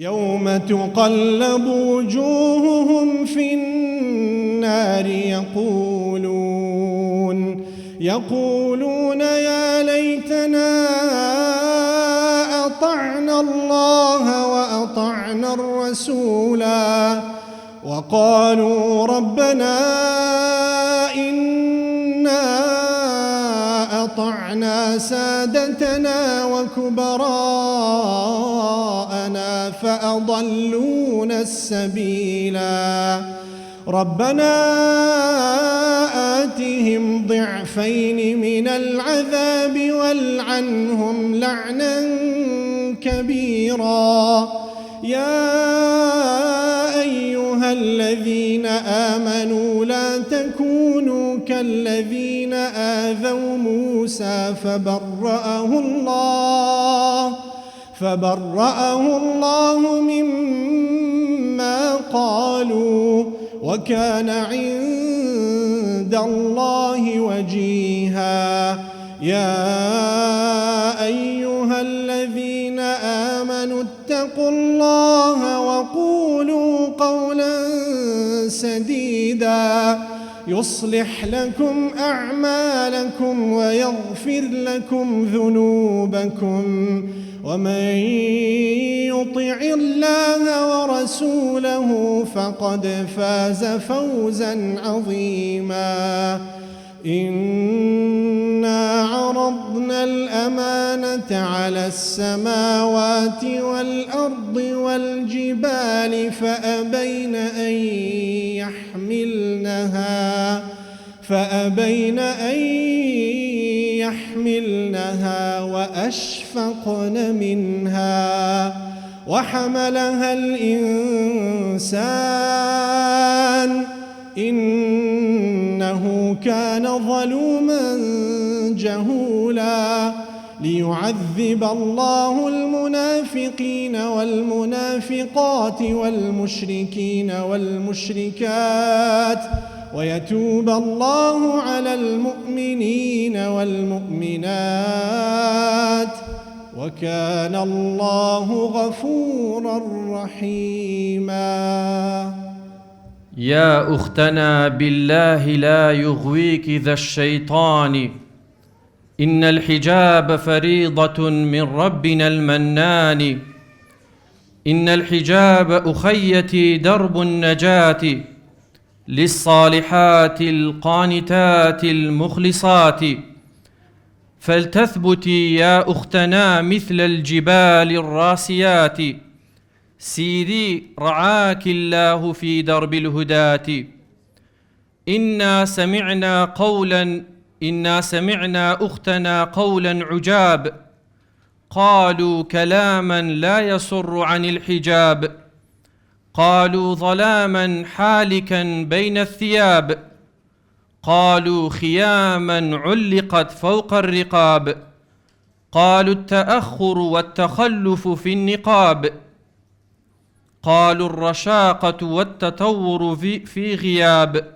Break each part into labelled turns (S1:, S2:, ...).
S1: يوم تقلب وجوههم في النار يقولون يا ليتنا أطعنا الله وأطعنا الرسولا وقالوا ربنا إنا أطعنا سادتنا وكبراءنا فأضلونا السبيلا ربنا آتهم ضعفين من العذاب والعنهم لعنا كبيرا يا أيها الذين آمنوا لا تكونوا كالذين آذوا موسى فبرأه الله مما قالوا وكان عند الله وجيها يا أيها الذين آمنوا اتقوا الله وقولوا قولا سديدا يصلح لكم أعمالكم ويغفر لكم ذنوبكم ومن يطع الله ورسوله فقد فاز فوزا عظيما إنا عرضنا الأمانة على السماوات والأرض والجبال فأبين أن يحملنها وأشفقن منها وحملها الإنسان إنه كان ظلوما جهولا ليعذب الله المنافقين والمنافقات والمشركين والمشركات ويتوب الله على المؤمنين والمؤمنات وكان الله غفورا رحيما.
S2: يا أختنا بالله لا يغويك ذا الشيطان إن الحجاب فريضة من ربنا المنان إن الحجاب أخيتي درب النجاة للصالحات القانتات المخلصات فلتثبتي يا أختنا مثل الجبال الراسيات سيري رعاك الله في درب الهداة إنا سمعنا أختنا قولا عجاب قالوا كلاما لا يصر عن الحجاب قالوا ظلاما حالكا بين الثياب قالوا خياما علقت فوق الرقاب قالوا التأخر والتخلف في النقاب قالوا الرشاقة والتطور في غياب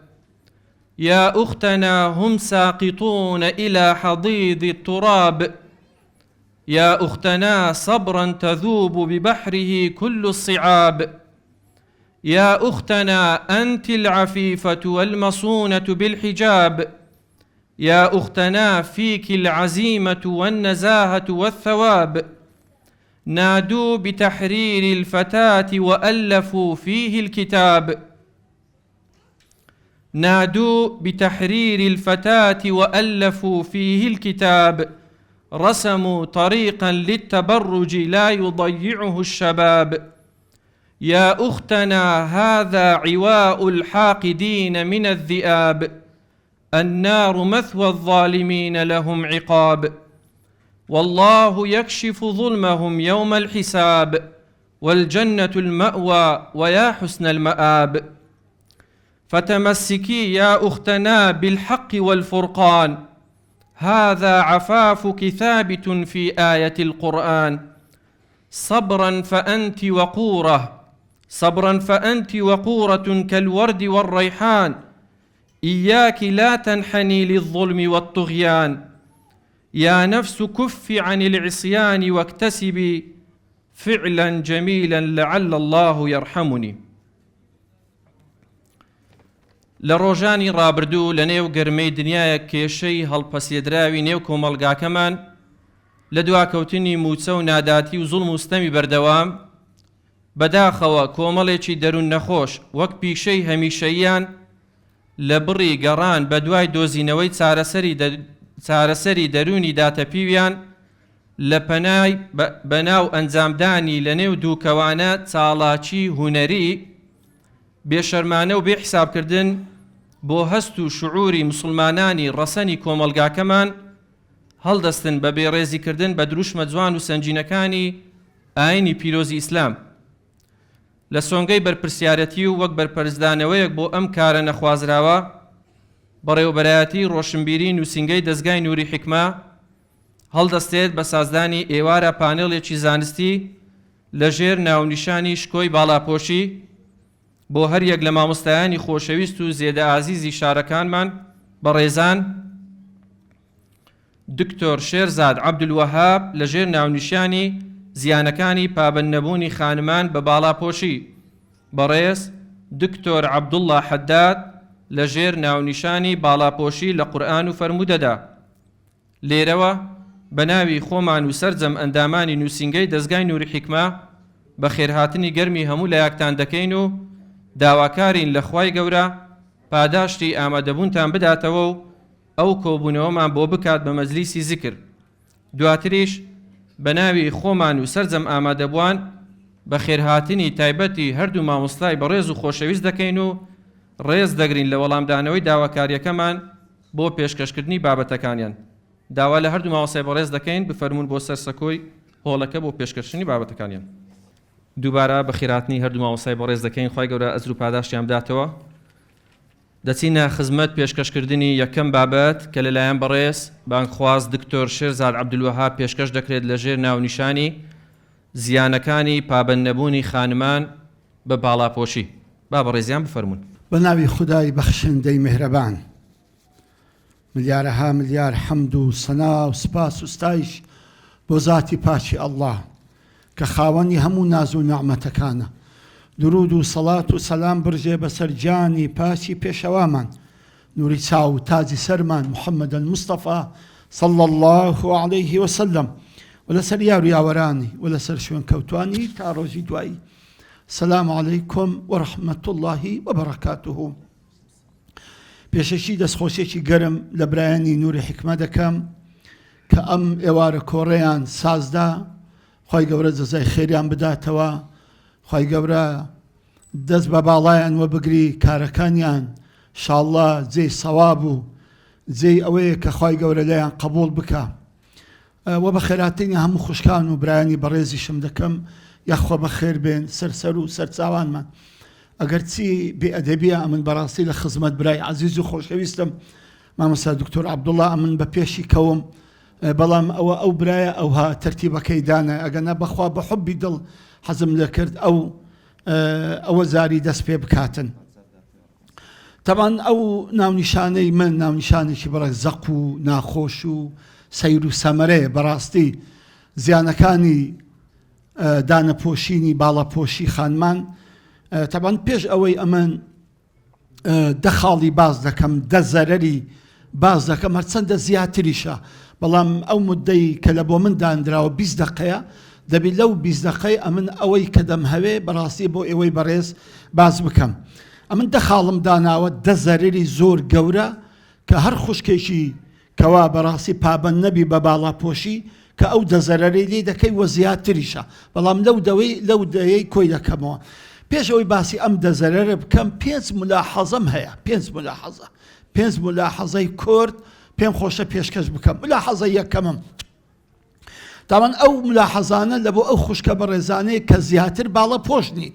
S2: يا أختنا هم ساقطون إلى حضيض التراب يا أختنا صبرا تذوب ببحره كل الصعاب يا أختنا أنت العفيفة والمصونة بالحجاب يا أختنا فيك العزيمة والنزاهة والثواب نادوا بتحرير الفتاة وألفوا فيه الكتاب رسموا طريقا للتبرج لا يضيعه الشباب يا أختنا هذا عواء الحاقدين من الذئاب النار مثوى الظالمين لهم عقاب والله يكشف ظلمهم يوم الحساب والجنة المأوى ويا حسن المآب فتمسكي يا أختنا بالحق والفرقان هذا عفافك ثابت في آية القرآن صبرا فأنت وقورة كالورد والريحان إياك لا تنحني للظلم والطغيان يا نفس كف عن العصيان واكتسبي فعلا جميلا لعل الله يرحمني. لروجاني رابردو لنيو گرمي دنيايا كيشي هەڵپەسێدراوی نێو کۆمەڵگاکەمان لە دواکەوتنی موچە و ناداتی و زوڵم و ستەمی بەردەوام بەداخەوە کۆمەڵێکی دەروون نەخۆش وەک پیشەی هەمیشەییان لە بڕی گەڕان بە دوای دۆزینەوەی چارەسەری دەرونی داتەپیویان لە پەنای بەناو ئەنجامدانی لە نێو دووکەوانە چاڵاکی هونەری بێشەرمانە و بێحسابکردن بۆ هەست و شعوری مسلمانانی ڕەسەنی کۆمەڵگاکەمان هەڵدەستن بە بێڕێزیکردن بە دروشمە جوان و سەنجینەکانی ئاینی پیرۆزی ئیسلام لە سۆنگەی بەرپرسیارەتی و وەک بەرپەرزدانەوەیەک بۆ ئەم کارە نەخوازراوە بەڕێوەبەرایەتی ڕۆشنبیری نووسینگەی دەستگای نووری حیکمە هەڵدەستێت بە سازدانی ئێوارە پانێڵێکی زانستی لەژێر ناونیشانی شکۆی باڵاپۆشی بۆ هەر یەک لە مامۆستایانی خۆشەویست و زێدە ئازیزی شارەکانمان بەڕێزان دکتۆر شێرزاد عەبدولوەهاب لەژێر ناونیشانی زیانەکانی پابەندنەبوونی خانمان بە باڵاپۆشی بەڕێز دکتۆر عەبدوڵڵا حەداد لەژێر ناونیشانی باڵاپۆشی لە قورئان و فەرمودەدا. لێرەوە بەناوی خۆمان و سەرجەم ئەندامانی نووسینگەی دەستگای نووری حیکمە بە خێرهاتنی گەرمی هەموو لایەکتان دەکەین و داواکارین لە خوای گەورە پاداشتی ئامادەبوونتان بداتەوە و ئەو کۆبوونەوەمان بۆ بکات بە مەجلیسی زیکر. دواتریش بەناوی خۆمان و سەرجەم ئامادەبووان بە خێرهاتنی تایبەتی هەردوو مامۆستای بەڕێز و خۆشەویست دەکەین و ڕێز دەگرین لە وەڵامدانەوەی داواکاریەکەمان بۆ پێشکەشکردنی بابەتەکانیان. داوا لە هەردوو مامۆستای بەڕێز دەکەین بفەرمون بۆ سەرسەکۆی هۆڵەکە بۆ پێشکەشکردنی بابەتەکانیان. دووبارە بە خێراتنی هەردوو مامۆستای بەڕێز دەکەین خوای گەورە ئەجر و پاداشتیان بداتەوە. دەچینە خزمەت پێشکەشکردنی یەکەم بابەت کە لەلایەن بەڕێز بانگخواز دکتۆر شێرزاد عەبدولوەهاب پێشکەش دەکرێت لەژێر ناونیشانی زیانەکانی پابەندنەبوونی خانمان بە باڵاپۆشی. با بەڕێزیان بفەرمون.
S3: بە ناوی خودای بەخشندەی میهرەبان ملیارەها ملیار حەمد و سەنا و سپاس و ستایش بۆ ذاتی پاچی ئەڵڵاه کە خاوەنی هەموو ناز و نەعمەتەکانە. درود و سەڵات و سەلام برژێ بەسەر جانی پاچی پێشەوامان نوری چاو و تاجی سەرمان محەممەد المستەفا صلی الله عليه وسلم و لەسەر یار و یاوەرانی و لەسەر شوێن کەوتوانی تا ڕۆژی دوایی. سلام علیکم و رحمة الله و بەرەکاتوه. پێشەشی دەستخۆشێکی گەرم لە برایانی نوری حیکمە دەکەم کە ئەم ئێوارە کۆڕەیان سازدا خوای گەورە جەزای خێریان بداتەوە، خوای گەورە دەست بە باڵایان وە بگری کارەکانیان شاءڵڵا جێی سەواب و جێی ئەوەیە کە خوای گەورە لەیان قبول بکە. و بە خێراتنی هەموو خوشکان و برایانی بەڕێزیشم دەکەم یاخوا بەخێر بێن سەر و سەرچاوانمان. ئەگەر چی بێئەدەبیە ئەمن بەڕاستی لە خزمەت برای عەزیز و خۆشەویستم مامۆستا دکتۆر عەبدوڵڵا ئەمن بە پێشی کەوم، بەڵام ئەو برایە ئەوها تەرتیبەکەی دانە ئەگەنە بەخوا بە حوبی دڵ حەزم لە کرد ئەوە زاری دەست پێ بکاتن. تەبان ئەو ناونیشانەی من ناونیشانێکی بەڕێ زەق و ناخۆش و سەیر و سەمەرەیە بەڕاستی زیانەکانی دانەپۆشینی باڵەپۆشی خانمان. تەبان پێش ئەوەی ئەمن دەخاڵی باز دەکەم، دەزەرەری باز دەکەم هەرچەندە زیاتریشە، بەڵام ئەو مدەی کە لە بۆ من دانراوە 20 دقەیە دەبێت لەو 20 دقەی ئەمن ئەوەی کە دەمهەوێ بەڕاستی بۆ ئێوەی بەڕێز باز بکەم. ئەمن دەخاڵم داناوە دەزەرەری زۆر گەورە کە هەر خوشکێکی کەوا بەڕاستی پابەند نەبی بە باڵاپۆشی کە ئەو دەزەرەری لێ دەکەی وە زیاتریشە، بەڵام لەو دەیەی کۆی دەکەمەوە. پێش ئەوەی باسی ئەم دەزەرەرە بکەم 5 ملاحەزەم هەیە، 5 ملاحەزەی کورد پێم خۆشە پێشکەش بکەم. ملاحەزە یەکەمم تاوان ئەو ملاحەزانە لە بۆ ئەو خوشکە بەڕێزانەیە کە زیاتر باڵەپۆش نین.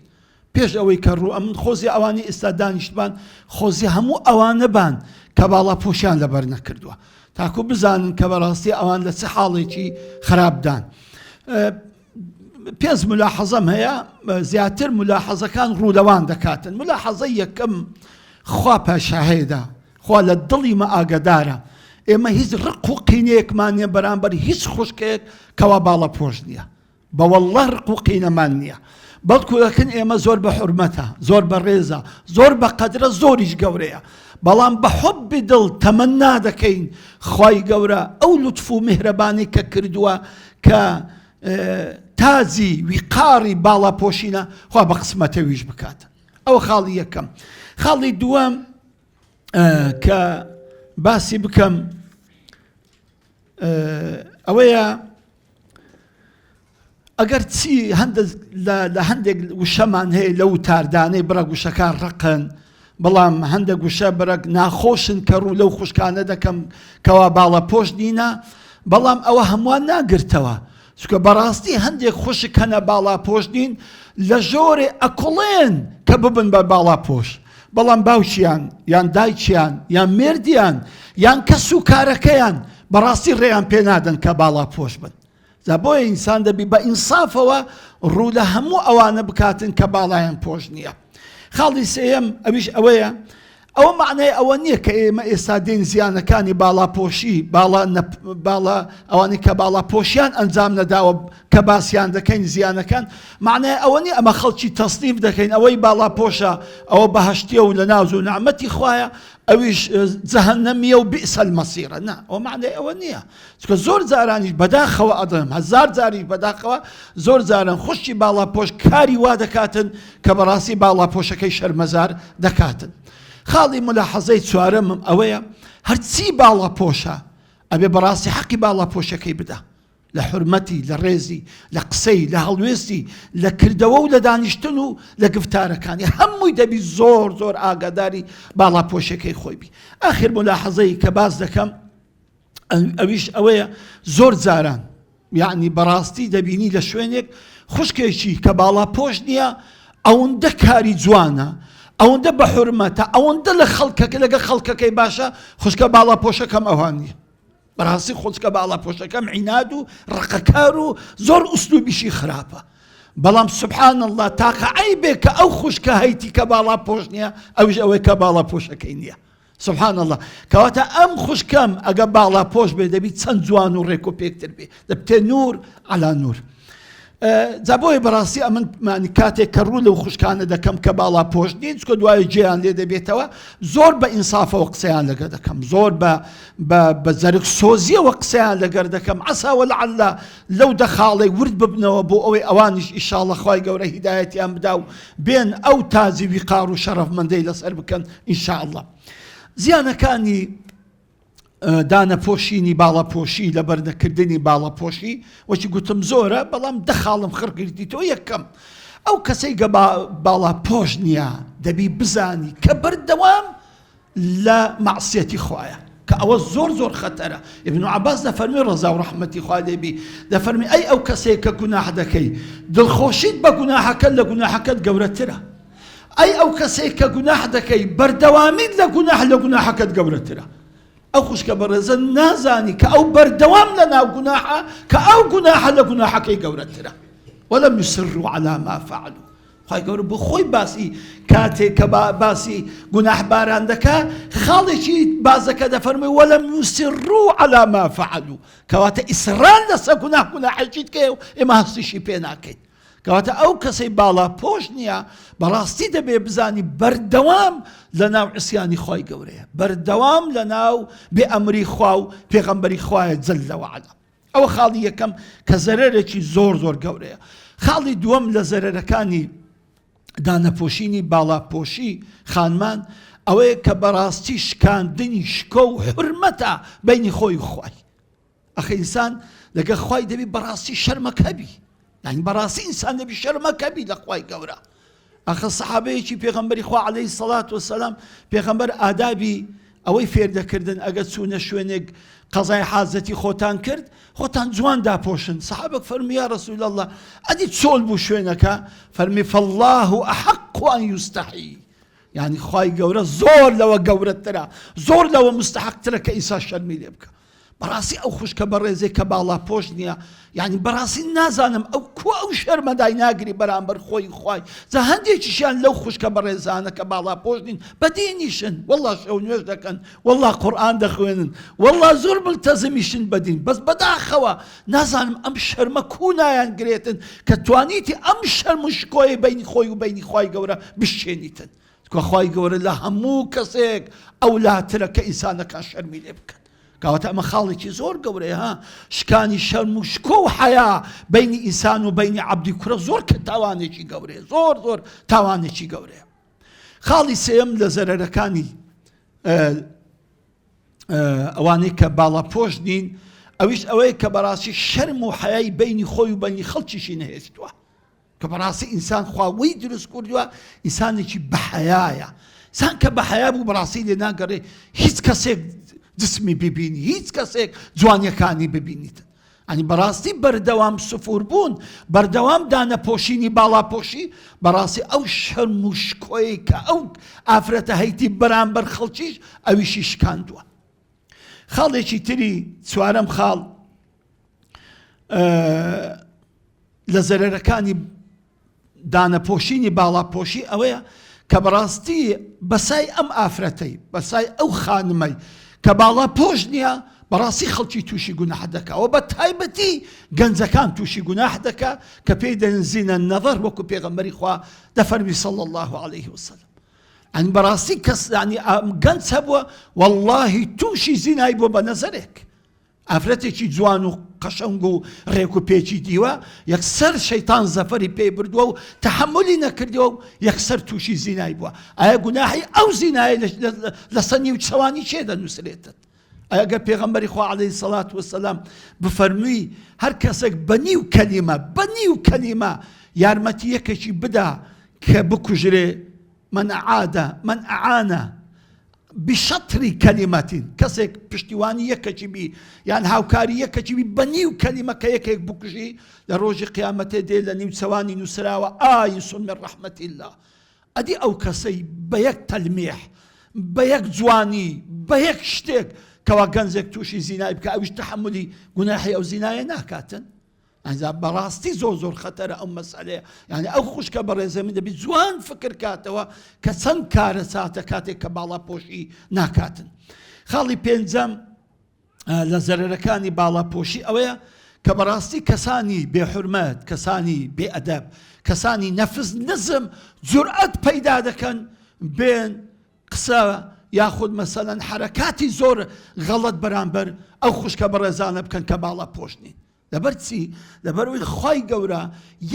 S3: پێش ئەوەی کە ڕوو ئەمن خۆزی ئەوانی ئێستا دانیشتبان خۆزی هەموو ئەوانە بان کە باڵەپۆشیان لەبەر نەکردووە تاکو بزانن کە بەڕاستی ئەوان لە چه حاڵێکی خراپدان. 5 ملاحەزەم هەیە، زیاتر ملاحەزەکان ڕوولەوان دەکاتن. ملاحەزەی یەکەم خوا پاشاهێدا، خوا لە دڵی مە ئاگدارە ئێمە هیچ ڕق و قینەیەکمانە بەرامبەر هیچ خوشکێک کەوا باڵەپۆش نییە. بەوەڵڵە ڕق و قینەمان نییە بەڵکو دەکەن ئێمە زۆر بە حورمەتە زۆر بە ڕێزە زۆر بە قەدرە زۆریش گەورەیە بەڵام بە حوبی دڵ تەمەنا دەکەین خوای گەورە ئەو لوتف و میهرەبانی کە کردووە کە تازی ویقاری باڵاپۆشینە خوا بە قسمەتەویش بکات ئەوە خاڵی یەکەم خاڵی دووەم کە باسی بکەم ئەوەیە ئەگەر چی لە هەندێک وشەمان هەیە لەو تاردانەی بڕە گوشەکان ڕقن بەڵام هەندێک گوشە بەرەک ناخۆشن کە ڕوو لەو خوشکانە دەکەم کەوا باڵەپۆش نینە بەڵام ئەوە هەمووان ناگرتەوە چونکە بەڕاستی هەندێک خوشک هەنە باڵاپۆش نین لە ژۆرێ ئەکوڵێن کە ببن بە باڵاپۆش بەڵام باوچیان یان دایکیان یان مێردیان یان کەس و کارەکەیان بەڕاستی ڕێیان پێ نادەن کە باڵاپۆش بن جا بۆیە ئینسان دەبی بە ئینسافەوە ڕوو لە هەموو ئەوانە بکاتن کە باڵایان پۆش نییە خاڵی سێیەم ئەویش ئەوەیە ئەوە معنای ئەوە نییە کە ئێمە ئێستا دێن زیانەکانی باڵاپۆشی باڵا ئەوانی کە باڵاپۆشیان ئەنجام نەداوە کە باسییان دەکەین زیانەکان معنای ئەوە نیە ئەمە خەڵکی تەسنیف دەکەین ئەوەی باڵاپۆشە ئەوە بەهەشتیە و لە ناز و نعمەتی خوایە ئەویش جەهەنەمیە و بئسە المەسیرە نا ئەوە معنای ئەوە نییە چونکە زۆر جارانیش بەداخەوە ئەدەم هەزار جاریش بەداخەوە زۆر جاران خوشکی باڵاپۆش کاری وا دەکاتن کە بەڕاستی باڵاپۆشەکەی شەرمەزار دەکاتن خاڵی ملاحەزەی چوارەمم ئەوەیە هەرچی باڵاپۆشە ئەبێ بەڕاستی حەقی باڵاپۆشەکەی بدە لە حورمەتی لە ڕێزی لە قسەی لە هەڵوێستی لە کردەوە و لە دانیشتن و لە گفتارەکانی هەمووی دەبی زۆر زۆر ئاگاداری باڵاپۆشەکەی خۆی بی ئاخر ملاحەزەی کە باز دەکەم ئەویش ئەوەیە زۆر جاران یعنی بەڕاستی دەبینی لە شوێنێک خوشکێکی کە باڵاپۆش نییە ئەوەندە کاری جوانە ئەوەندە بە حورمەتە ئەوەندە لە خەڵکەکە لەگە خەڵکەکەی باشە خوشکە باڵاپۆشەکەم ئەوان نییە بەڕاستی خوشکە باڵاپۆشەکەم عیناد و ڕقەکار و زۆر ئوسلوبیشی خراپە بەڵام سبحان الله تاقە عەیبێ کە ئەو خوشکە هەیتی کە باڵاپۆش نییە ئەویش ئەوەی کە باڵاپۆشەکەی نییە سبحان الله کەواتە ئەم خوشکەم ئەگە باڵاپۆش بێ دەبی چەند جوان و ڕێک و پێکتر بێ دەبتێ نور عەلا نور جا بۆیە بەڕاستی ئەمن کاتێک کە ڕوو لەو خوشکانە دەکەم کە باڵاپۆش نین چکە دوای جێیان لێ دەبێتەوە زۆر بە ئینسافەوە قسەیان لەگەر دەکەم زۆر بە زەرک سۆزیەوە قسەیان لەگەر دەکەم عەسا وەلعەلە لەو دەخاڵەی ورد ببنەوە بۆ ئەوەی ئەوانیش ئینشاءڵڵا خوای گەورە هیدایەتیان بدا و بێن ئەو تازی ویقار و شەرەفمەندەی لەسەر بکەن ئینشاءڵڵا زیانەکانی دانەپۆشینی باڵاپۆشی لە بەردەکردنی باڵاپۆشی وەچی گوتم زۆرە بەڵام دەخاڵم خڕگرتی تۆ یەکەم ئەو کەسەی کە باڵاپۆش نییە دەبی بزانی کە بەردەوام لە مەعسیەتی خوایە کە ئەوە زۆر زۆر خەتەرە ئیبن عەباس دەفەرمی ڕەزا و ڕەحمەتی خوا لێبی دەفەرمی ئەی ئەو کەسەیە کە گوناح دەکەی دڵخۆشیت بە گوناحەکەت لە گوناحەکەت گەورەترە ئەی ئەو کەسەیە کە گوناح دەکەی بەردەوامیت لە گوناحەکەت گەورەترە ئەو خوشکە بەڕێزە نازانی کە ئەو بەردەوام لە ناو گوناحە کە ئەو گوناحە لە گوناحەکەی گەورەترە وەلەم یوسروا عەلا ما فعلوا خوای گەورە بۆ خۆی باسی کاتێک کە باسی گوناحباران دەکا خاڵێکی بازەکە دەفەرمێ وەلەم یوسروا عەلا ما فعلوا کەواتە ئیسرار لەسەر گوناحێکی تکەیە و ئێمە هەستیشی پێ ناکەین کەواتە ئەو کەسەی باڵاپۆش نییە بەڕاستی دەبێ بزانی بەردەوام لە ناو عیسیانی خوای گەورەیە بەردەوام لە ناو بێئەمری خوا و پێغەمبەری خوایە جەلە وەعەلا ئەوە خاڵی یەکەم کە زەرەرێکی زۆر زۆر گەورەیە خاڵی دووەم لە زەرەرەکانی دانەپۆشینی باڵاپۆشی خانمان ئەوەیە کە بەڕاستی شکاندنی شکۆ و حورمەتە بەینی خۆی و خوای ئەخە ئینسان لەگە خوای دەبی بەڕاستی شەرمەکە بی يعني بەڕاستی ئینسان دەبی شەرمەکە بی لە خوای گەورە ئەخە سەحابەیەکی پێغەمبەری خوا عەلەیهی سەڵات وەسەلام پێغەمبەر ئادابی ئەوەی فێردەکردن ئەگە چوونە شوێنێک قەزای حاجەتی خۆتان کرد خۆتان جوان داپۆشن سەحابەک فەرمی یا ڕەسوول الله ئەدی چۆل بوو شوێنەکە فەرمی فالله ئەحەق ئەن یوستەحی يعني خوای گەورە زۆر لەوە گەورەترە زۆر لەوە مستحەقترە کە ئینسان شەرمی لێ بکە بەڕاستی ئەو خوشکە بەڕێزێک کە باڵا پۆش نییە یعنی بەڕاستی نازانم ئەو کو ئەو شەرمەدای ناگری بەرامبەر خۆی خوای جا هەندێکیشیان لەو خوشکە بەڕێزانە کە باڵا پۆش نین بەدینیشن وەڵڵا شەو نوێژ دەکەن وەڵڵا قورئان دەخوێنن وەڵڵا زۆر ملتەزمیشن بەدین بەس بەداخەوە نازانم ئەم شەرمە کو نایان گرێتن کە توانیتی ئەم شەرم و شکۆیە بینی خۆی و بینی خوای گەورە بشێنیتن خوای گەورە لە هەموو کەسێک ئەولاترە کە ئینسانەکان شەرمی لێ بکەن کەواتە ئەمە خاڵێکی زۆر گەورەیە ها شکانی شەرم و شکۆ و حەیا بینی ئینسان و بینی عەبدی کوڕە زۆر کە تاوانێکی گەورەیە زۆر تاوانێکی گەورەیە خاڵی سێم لە زەرەرەکانی ئەوانەی کە باڵاپۆش نین ئەویش ئەوەیە کە بەڕاستی شەرم و حەیای بینی خۆی و بینی خەڵکیشی نەهێشتووە کە بەڕاستی ئینسان خواوەی دروست کردووە ئینسانێکی بەحەیایە ئینسان کە بەحەیا بوو بەڕاستی لێ ناگەڕێ هیچ کەسێک جسمی ببینی هیچ کەسێک جوانیەکانی ببینیتن ئەنی بەڕاستی بەردەوام سفور بوون بەردەوام دانەپۆشینی باڵاپۆشی بەڕاستی ئەو شەرم و شکۆیی کە ئەو ئافرەتە هەیتی بەرامبەر خەڵکیش ئەویشی شکاندووە خاڵێکی تری چوارەم خاڵ لە زەرەرەکانی دانەپۆشینی باڵاپۆشی ئەوەیە کە بەڕاستی بەسای ئەم ئافرەتەی بەسای ئەو خانمەی کە باڵاپۆش نییە بەڕاستی خەڵکی تووشی گوناح دەکا و بە تایبەتی گەنجەکان تووشی گوناح دەکا کە پێی دەڵێن زینە نەظەر وەکو پێغەمبەری خوا دەفەرمی صلی الله عليه وسلم ئەنی بەڕاستی کەس ینی گەنج هەبووە وەڵڵاهی تووشی زینای بۆ بە نەزەرێک ئافرەتێکی جوان و قەشەنگ و ڕێک و پێچی دیوە یەکسەر شەیتان زەفەری پێی بردووە و تەحەمولی نەکردیەوە و یەکسەر تووشی زینای بووە ئایا گوناحی ئەو زینایە لەسەر نیو چەوانی چێ دەنووسرێتت ئایا ئەگەر پێغەمبەری خوا عەلەیهی سەڵات وەسەلام بفەرمووی هەر کەسێک بە نیو کەلیمە یارمەتی یەکێکی بدا کە بکوژرێ من ئەعانە بشەتری کەلیمەتین کەسێک پشتیوانی یەکەکی بی یان هاوکاری یەکەکی بی بە نیو کەلیمە کە یەکێک بکوژی لە ڕۆژی قیامەتێ دێ لە نیو چەوانی نووسراوە ئایسون من ڕەحمەتی الله ئەدی ئەو کەسەی بە یەک تەلمیح بە یەک جوانی بە یەک شتێک کەوا گەنجێک تووشی زینای بکە ئەویش تەحەمولی گوناحی ئەو زینایە ناکاتن ئەنجا بەڕاستی زۆر خەتەرە ئەو مەسئلەیە یعنی ئەو خوشکە بەڕێزە من دەبێت جوان فکر کاتەوە کە چەند کارە چاتە کاتێک کە باڵاپۆشی ناکاتن خاڵی پێنجەم لە زەرەرەکانی باڵاپۆشی ئەوەیە کە بەڕاستی کەسانی بێحورمەت کەسانی بێئەدەب کەسانی نەفس نزم جورئەت پەیدا دەکەن بێن قسە یاخود مەسەلەن حەرەکاتی زۆر غەڵەت بەرامبەر ئەو خوشکە بەڕێزانە بکەن کە باڵاپۆش نین لەبەر چی لەبەرەوەی خۆی گەورە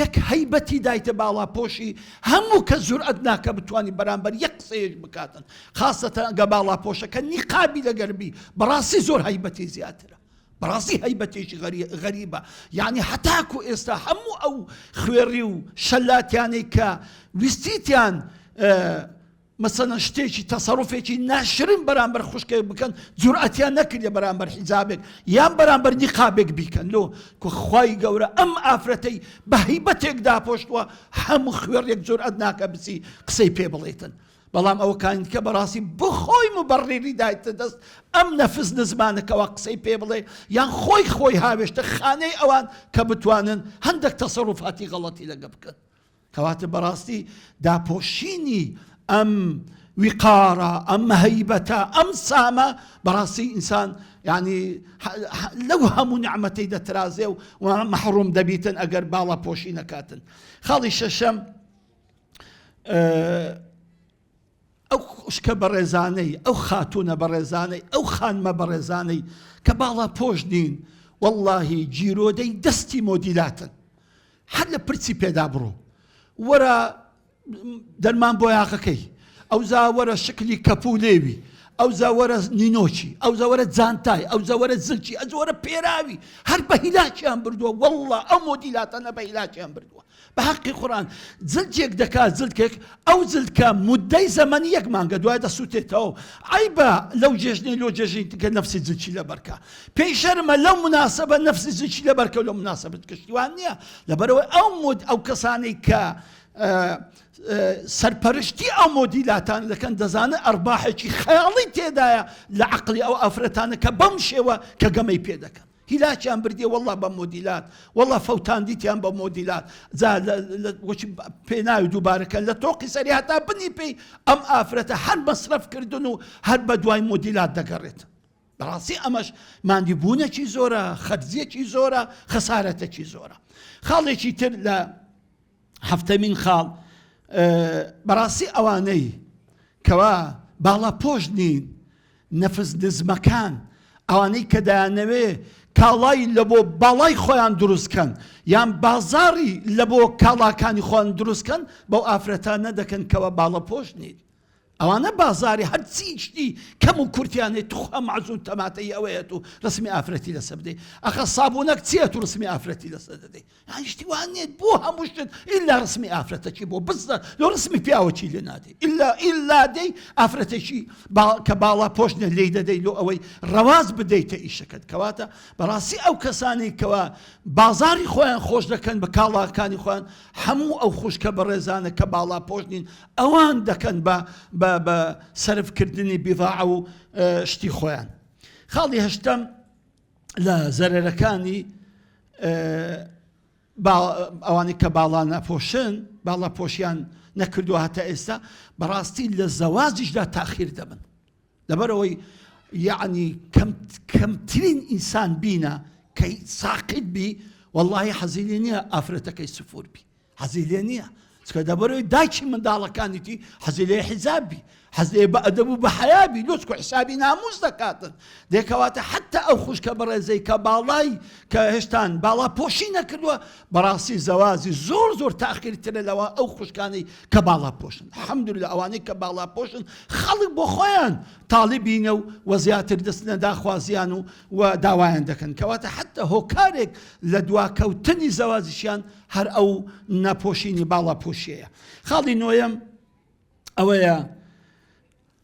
S3: یەک هەیبەتی دایتە باڵاپۆشی هەموو کە جورئەت ناکە بتوانی بەرامبەر یەک قسەیەک بکاتن خاستەتەن ئەگە باڵاپۆشەکە نیقابی لەگەربی بەڕاستی زۆر هەیبەتی زیاترە بەڕاستی هەیبەتێکی غەریبە یعنی هەتاکو ئێستا هەموو ئەو خوێڕی و شەلاتیانەی کە ویستیتیان مثلا شتێکی تەسەڕوفێکی ناشرین بەرامبەر خوشکێک بکەن جورئەتیان نەکردێ بەرامبەر حیجابێک یان بەرامبەر نیقابێک بیکەن لۆ کە خوای گەورە ئەم ئافرەتەی بە هەیبەتێک داپۆشتووە هەموو خوێڕێک جورئەت ناکە بچی قسەی پێ بڵێتن بەڵام ئەوە کانی کە بەڕاستی بخۆی مبەڕێری دایتە دەست ئەم نەفس نزمانەکەەوە قسەی پێ بڵێ یان خۆی هاوێشتە خانەی ئەوان کە بتوانن هەندێک تەسەڕوفاتی غەڵەتی لەگە بکەن کەواتە بەڕاستی داپۆشینی ئەم وقارە ئەم هەیبەتە ئەم سامە بەڕاستی ئینسان یعنی لەو هەموو نعمەتەی دەترازێ و مەحروم دەبیتن ئەگەر باڵاپۆشی نەکاتن خاڵی شەشەم ئەو خوشکە بەڕێزانەی ئەو خاتونە بەڕێزانەی ئەو خانمە بەڕێزانەی کە باڵاپۆش نین وەڵڵاهی جیرۆدەی دەستی مۆدیلاتن هەر لە پرچی پێدا بڕۆ وەرە دەرمان بۆ یاغەکەی ئەو زاوەرە شکلی کەپولێوی ئەو زاوەرە نینۆچی ئەو زاوەرە جانتای ئەو زاوەرە زلچی ئەو زاوەرە پێراوی هەر بە هیلاکیان بردووە وەڵڵا ئەو مۆدیلاتانە بە هیلاکیان بردووە بە حەقی قورئان جلدێک دەکات جلدێک ئەو جلدکە مودەی زەمانی یەک مانگە دوای دەسووتێتەوە عیبە لەو جێژنەی لۆ جێژنی کە نەفسی جلچی لەبەرکە پێی شەرمە لەو مناسەبە نەفسی جلچی لەبەرکە و لەو مناسەبەت کشتیوان نییە لەبەرەوەی ئەو کەسانەی کە سەرپەرشتی ئەو مۆدیلاتان دەکەن دەزانە ئەرباحێکی خەیاڵی تێدایە لە عەقڵی ئەو ئافرەتانە کە بەم شێوە کە گەمەی پێ دەکەن. هیلاچیان بردیە وەڵڵا بە مۆدیلات، وەڵڵا فەوتاندیتیان بە مۆدیلات، وەچی پێناوی دووبارەکەن لە تۆقی سەری هەتا بنی پێی ئەم ئافرەتە هەر مەسرەفکردن و هەر بە دوای مۆدیلات دەگەڕێت. بەڕاستی ئەمەش ماندیبوونێکی زۆرە، خەرجیەکی زۆرە، خەسارەتێکی زۆرە. خاڵێکی تر لە هەفتەمین خاڵ بەڕاستی ئەوانەی کەوا باڵاپۆش نین، نەفس نزمەکان، ئەوانەی کە دەیانەوێ کاڵای لە بۆ باڵای خۆیان دروستکەن یان بازاری لە بۆ کاڵاکانی خۆیان دروستکەن بەو ئافرەتانە دەکەن کەوە باڵاپۆش نین. ئەوانە بازاری هەرچی شتی کەم و کورتیانێت توخە مەعزوو تەماتەی ئەوەیەت و ڕسمی ئافرەتی لەسەر بدەیت. ئەخە سابوونەک چییە و ڕسمی ئافرەتی لەسەر دەدەیت؟ یان شتی وانێت بۆ هەموو شتت ئیلا ڕسمی ئافرەتەکی بۆ بزدە لە ڕسمی پیاوەکی لێ نادەی ئیلا دەی ئافرەتێکی کە باڵا پۆشنە لێی دەدەیت لۆ ئەوەی ڕەواز بدەیتە ئیشەکەت. کەواتە بەڕاستی ئەو کەسانی کەوە بازاری خۆیان خۆش دەکەن بە کاڵاکانی خۆیان هەموو ئەو خوشکە بەڕێزانە کە باڵا پۆش نین ئەوان دەکەن بە سەرفکردنی بیڤاع و شتی خۆیان. خاڵی هەشتەم لە زەرەرەکانی ئەوانی کە باڵا نەپۆشن، باڵا پۆشیان نەکردووە هەتا ئێستا بەڕاستی لە زەواجیشدا تاخیر دەبن. لەبەرەوەی یعنی کەمترین ئینسان بینە کە ساقید بی وەڵڵاهی حەزی لێ نییە ئافرەتەکەی سفور بی، حەزی لێ نییە. چکە دەبەرەوەی دایکی منداڵەکانیتی حەزی لێ حیزابی، حەزی لێ بە ئەدەب و بە حەیابی لۆچکۆ حسابی ناموس دەکاتن. دێکەواتە حتا ئەو خوشکە بەڕێزەی کە باڵای کە هێشتان باڵا پۆشی نەکردووە بەڕاستی زەوازی زۆر تاخیرترە لەوە ئەو خوشکانەی کە باڵا پۆشن. الحەمدولillah ئەوانەی کە باڵا پۆشن خەڵک بۆ خۆیان تاڵیبینە و زیاتر دەستنە داخوازیان و داوایان دەکەن. کەواتە حتا هۆکارێک لە دواکەوتنی زەوازیشیان هەر ئەو نەپۆشینی باڵا پۆشیەیە. خاڵی نۆیەم ئەوەیە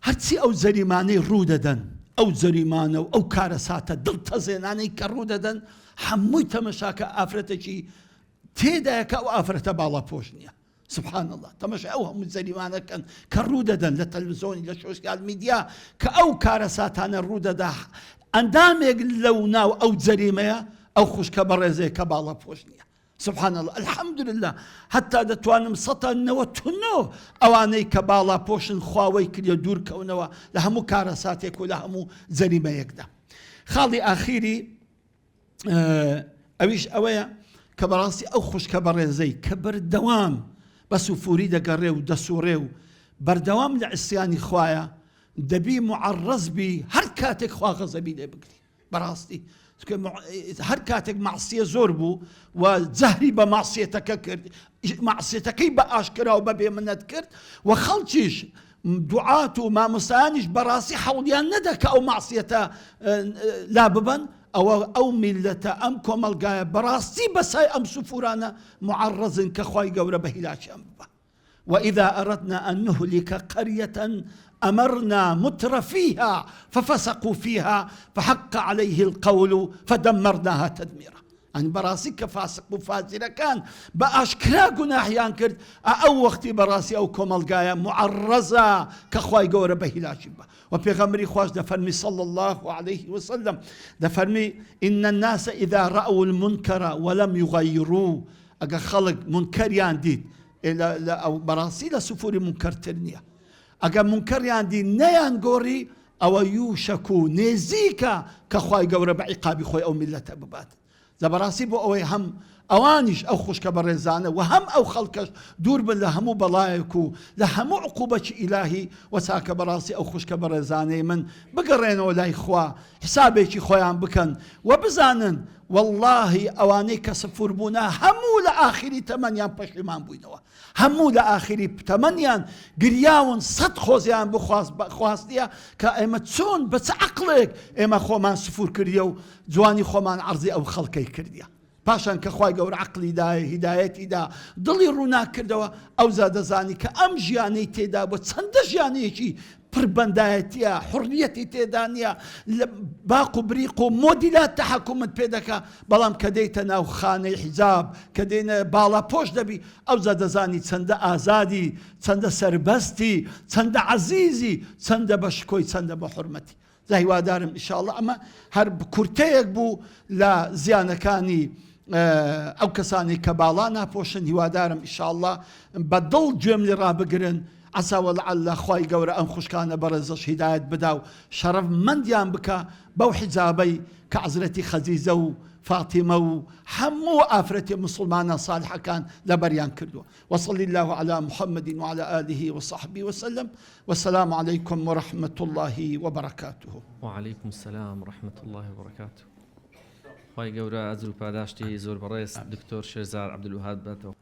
S3: هەرچی ئەو جەریمانەی ڕوو دەدەن، ئەو جەریمانە و ئەو کارە ساتە دڵتەزێنانەی کە ڕوو دەدەن هەمووی تەمەشاکە ئافرەتێکی تێدایە کە ئەو ئافرەتە باڵا پۆش نییە. سبحان الله تەمەشا ئەو هەموو جەریمانەکەن کە ڕوو دەدەن لە تەلڤیزۆنی لە سۆسیال میدیا کە ئەو کارە ساتانە ڕوو دەدا ئەندامێک لەو ناو ئەو جەریمەیە ئەو خوشکە بەڕێزەیە کە باڵا پۆش نییە. سبحان الله الحەمدولillah هەتا دەتوانم 99 ئەوانەی کە باڵا پۆشن خواوەی کردە دوورکەونەوە لە هەموو کارە ساتێک و لە هەموو جەریمەیەکدا. خاڵی ئاخیری ئەویش ئەوەیە کە بەڕاستی ئەو خوشکە بەڕێزەی کە بەردەوام بە سوفوری دەگەڕێ و دەسوڕێ و بەردەوام لە عیسیانی خوایە دەبی معەڕەز بی هەر کاتێک خوا غەزەبی لێ بگری. بەڕاستی هەر کاتێک مەعسیە زۆر بوو و جەهری بە مەعسیەتەکە کرد، مەعسیەتەکەی بە ئاشکرا و بە بێمنەت کرد و خەڵکیش دوعات و مامۆستایانیش بەڕاستی حەوڵیان نەدا کە ئەو مەعسیەتە لا ببەن ئەو میلەتە ئەم کۆمەلگایە بەڕاستی بەسای ئەم سوفورانە معەڕەزن کە خوای گەورە بە هیلاکیان ببە. وإذا أردنا أن نهلك قرية أمرنا متر فيها ففسقوا فيها فحق عليه القول فدمرناها تدميرا. يعني براسي كفاسق وفاجر كان بأشكرا قناحيان كرد أو وقتي براسي أو كومالقايا معرزة كخواي قورة بهلاشبة. وبيغمري خواش دفرمي صلى الله عليه وسلم دفرمي إن الناس إذا رأوا المنكر ولم يغيروه أقا خلق منكريان ديد أو براسي لسفوري منكر ترنية ئەگە منکەریان دی نەیان گۆڕی ئەوە یوشەکو نێزیکە کە خوای گەورە بە عیقابی خۆی ئەو میلەتە ببات. زەبەڕاستی بۆ ئەوەی هەم ئەوانیش ئەو خوشکە بەڕێزانە و هەم ئەو خەڵکەش دوور بن لە هەموو بەڵایەک و لە هەموو عقوبەتی ئیلاهی وەچاکە بەڕاستی ئەو خوشکە بەڕێزانەی من بگەڕێنەوە لای خوا حسابێکی خۆیان بکەن و بزانن واللهی ئەوانەی کە سفور بوونە هەموو لە ئاخری تەمەنیان پەشیمان بووینەوە، هەموو لە ئاخری تەمەنیان گریاون سەد خۆزیان بخواستیە کە ئێمە چۆن بە چ عەقڵێک ئێمە خۆمان سفور کردیە و جوانی خۆمان عەرزی ئەو خەڵکەی کردیە. پاشان کە خوای گەورە عەقلی دایە هیدایەتی دا دڵی ڕووناک کردەوە ئەو زادەزانی کە ئەم ژیانەی تێدا بۆ چەندە ژیانەیەکی پڕبەندایەتیە حڕیەتی تێدانە باق و بریق و مۆدیلات تەحکومت پێ دەکا بەڵام کە دەیتە ناو خانەی حیجاب کە دێنە باڵا پۆش دەبی ئەو زەدەزانی چەندە ئازادی چەندە سەربەستی چەندە عەزیزی چەندە بەشکۆی چەندە بە حورمەتی هیوادارم ئینشاءڵڵا ئەمە هەر کورتەیەک بوو لە زیانەکانی ئەو کەسانی کە باڵا ناپۆشن هیوادارم ئینشاءڵڵا بە دڵ گوێم لێ ڕابگرن عسى ولعل خوای گەورە ئەم خوشکانە بەڕێزەش هیدایەت بدا و شەرەف مندیان بکە بەو حیجابەی کە حەزرەتی خەدیجە و فاتمە و هەموو ئافرەتی مسلمانە صالحەکان لەبەریان کردووە وصلی الله على محمد وعلى آله وصحبه وسلم والسلام عليكم ورحمة الله وبركاته.
S2: وعليكم السلام ورحمة الله وبركاته. خوای گەورە ئەجر و پاداشتی زۆر بەڕێز دکتۆر شێرزاد عەبدولوهاب بێتەوە.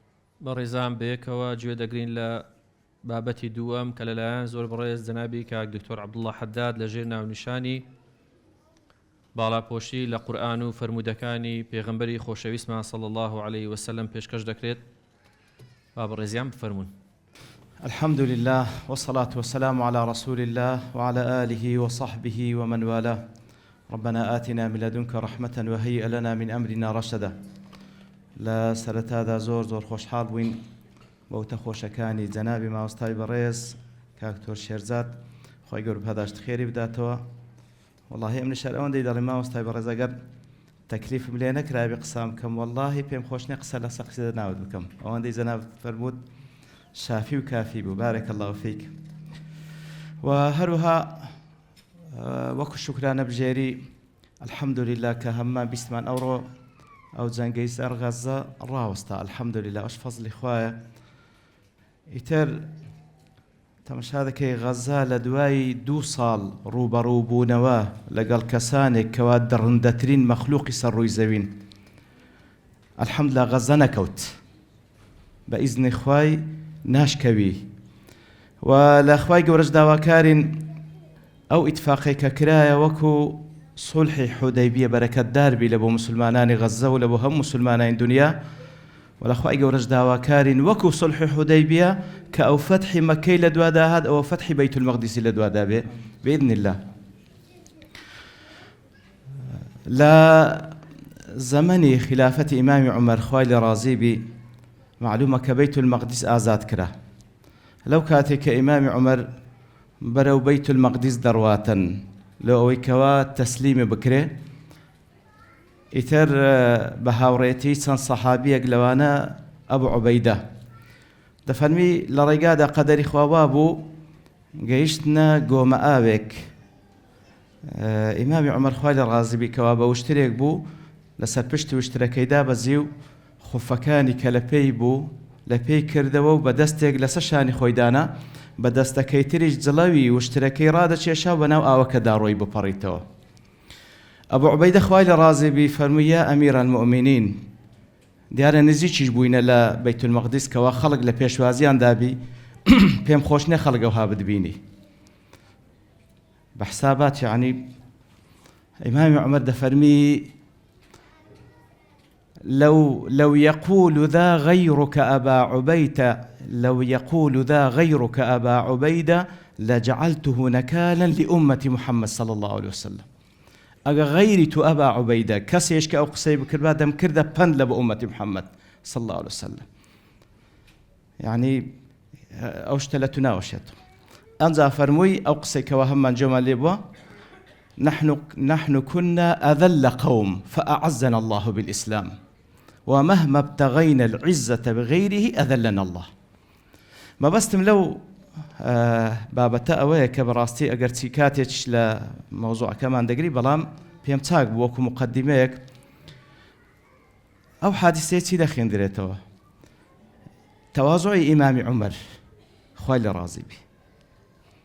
S2: بەڕێزان بەیەکەوە گوێ دەگرین لە بابەتی دووەم کە لەلایەن زۆر بەڕێز جەنابی کاک دکتۆر عەبدوڵڵا حەداد لەژێر ناونیشانی باڵاپۆشی لە قورئان و فەرموودەکانی پێغەمبەری خۆشەویستمان صلی الله عليه وسلم پێشکەش دەکرێت. با بەڕێزیان بفەرمون.
S4: الحمد لله والصلاة والسلام على رسول الله وعلى آله وصحبه ومن والاه. ربنا آتنا من لدنك رحمة وهيئ لنا من أمرنا رشدا. لا سرتادا زور خوشحال بوين بەوتە خۆشەکانی جەنابی مامۆستای بەڕێز کاک دکتۆر شێرزاد خوای گەورە پاداشت خێری بداتەوە. وەڵڵاهی ئەم نشار ئەوەندەی دەڵێ مامۆستای بەڕێز ئەگەر تەکلیفم لێ نەکرابێ قسام بکەم وەڵڵاهی پێم خۆش نییە قسە لەسەر قسە ناوت بکەم ئەوەندەی جەناب فەرموود شافی و کافی بوو بارەکە الله فیک. و هەروەها وەکو شوکرانە بژێری الحەمدولله کە هەممان بیستمان ئەوڕۆ ئەو جەنگەی سەر غەزە ڕاوەستا الحەمدولله ئەش فەزلی خوایە. ئیتر تەماشا دەکەی غەزە لە دوای 2 ساڵ ڕوبەڕووبوونەوە لەگەڵ کەسانێک کەوا دڕندەترین مەخلوقی سەر ڕووی زەوین الحەمدولله غەزە نەکەوت بە ئیزنی خوای ناشکەوی و لە خوای گەورەش داواکارین ئەو ئیتفاقی کە کرایە وەکو صلحی حودەیبیە بەرەکەتدار بی لە بۆ مسلمانانی غەزە و لە بۆ هەموو مسلمانانی دنیا و لە خوای گەورەش داواکارین وەکو صلحی حودەیبیە کە ئەو فەتحی مەکەی لە دوادا هات ئەوە فەتحی بەیت المەقدیسی لە دوادا بێ بإذن الله. لە زەمەنی خلافەتی ئیمامی عومەر خوای لێ ڕازی بی معلومە کە بەیت المەقدیس ئازاد کرا. لەو کاتێک کە ئیمامی عومەر بەرەو بەیت المەقدیس دەڕواتن لەو ئەوەی کەوا تەسلیمی بکرێ ئیتر بە هاوڕێتی چەند سەحابیەک لەوانە ئەبو عوبەیدە دەفەرمی لە ڕێگادا قەدەری خواوا بوو گەیشتنە گۆمە ئاوێک ئیمامی عومەر خوای لێ ڕازی بی کەوا بە وشترێک بوو لەسەر پشتی وشترەکەیدا بەزی و خوفەکانی کە لە پێی بوو لە پێی کردەوە و بە دەستێک لەسەر شانی خۆیدانا بە دەستەکەی تریش جڵەوی وشترەکەی ڕادەچێشا بەناو ئاوەکەدا ڕۆی بپەڕیتەوە. ئەبو عوبەیدە خوای لێ ڕازی بی فەرمووی یا ئەمیرە المؤمنین دیارە نزیکیش بووینە لە بەیت المەقدیس کەوا خەڵک لە پێشوازیان دابی پێم خۆش نییە خەڵک ئەوها بتبینی بە حسابات یعنی ئیمامی عومەر دەفەرمی لو يقول ذا غيرك أبا عبيدة لو يقول ذا غيرك أبا عبيدة لجعلته نكالا لأمة محمد صلى الله عليه وسلم. أجا غيري تو أبا عبيدة كسيش كأو قصي بكربا دم كردا بند لب أمة محمد صلى الله عليه وسلم. يعني أوشتلتنا وشتو أنزا فرموي أو قصي كواهم من جمال لبوا نحن كنا أذل قوم فأعزنا الله بالإسلام ومهما ابتغينا العزة بغيره أذلنا الله. ما بستم لو بابەتە ئەوەیە کە بەڕاستی ئەگەر چی کاتێکش لە مەوزوعەکەمان دەگری بەڵام پێم چاک بوو وەکو مقدمەیەک ئەو حادیسەیە چی دەخێندرێتەوە تەواضوعی ئیمامی عومەر خوای لێ ڕازی بی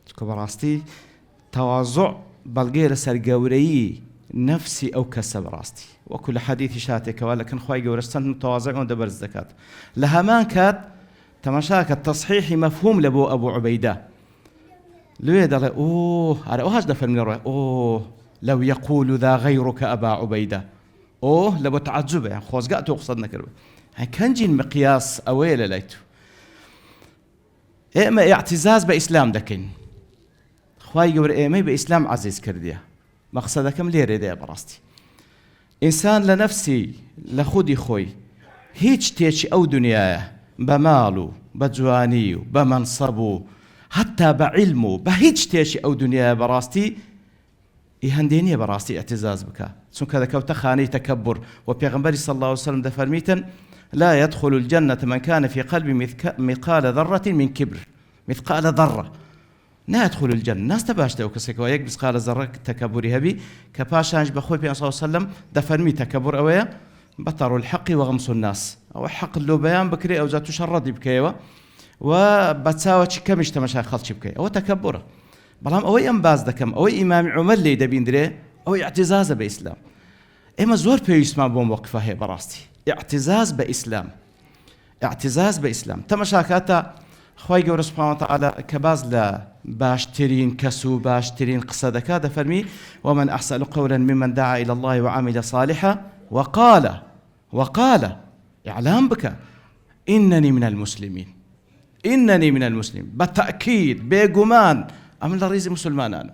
S4: چکە بەڕاستی تەواضوع بەڵگەیە لەسەر گەورەیی نەفسی ئەو کەسە بەڕاستی وەکو لە حەدیثی شاتێکەوە لەکن خوای گەورە چەند متەواضع ئەوەندە بەرز دەکات لە هەمان کات تەماشاکە تصحیحی مەفهوم لە بۆ ئەبوو عوبەیدە لێ دەڵێ ئۆ هەر ئەوهاش دەفەرمی ڕێ ئۆ لەو یەقول ذا غەیڕک ئەبا عوبەیدە ئۆ لە بۆ تەعەجوبە یان خۆزگا تۆ قسەت نەکردوە کەنجین مقیاس ئەوەیە لە لای تو ئێمە ئیعتیزاز بە ئیسلام دەکەین خوای گەورە ئێمەی بە ئیسلام عەزیز کردیە. مەقسەدەکەم لێرەدایە بەڕاستی. ئینسان لە نەفسی لە خودی خۆی هیچ شتێکی ئەو دنیایە بە ماڵ و بە جوانی و بە مەنسەب و حتا بە عیلم و بە هیچ شتێکی ئەو دنیایە بەڕاستی هەندێ نییە بەڕاستی اعتزاز بکە، چونکە دەکەوتە خانەی تەکەبر و پێغەمبەری صلی الله عليه وسلم دەفەرمیتن لا يدخل الجنة من كان في قلبه مثقال ذرة من كبر. مثقال ذرة لا يدخل الجنة. ناس تباشته وكسكوا يك مثقال ذرة تكبري هبي كباشانج بخوي بين صلى الله عليه وسلم دفرمي تكبر أويا بطر الحق وغمس الناس أو حق اللو بيان بكري أو ذات شرد بكيوا وبتساوى كمش تمشى خلش بكي أو تكبره بلام أوي أنباز دكم أوي إمام عمر لي دبين دري أوي اعتزاز بإسلام. إما زور بيسمع بوم وقفة هي براستي اعتزاز بإسلام. اعتزاز بإسلام تمشاكاتا خوای گەورە سبحانه وتعالى كباز لا باشترين كسو باشترين قصدك دفرمي ومن أحسن قولا ممن دعا إلى الله وعمل صالحا وقال إعلام بك إنني من المسلمين. إنني من المسلمين بالتأكيد بيقمان أمن لريزي مسلمان أنا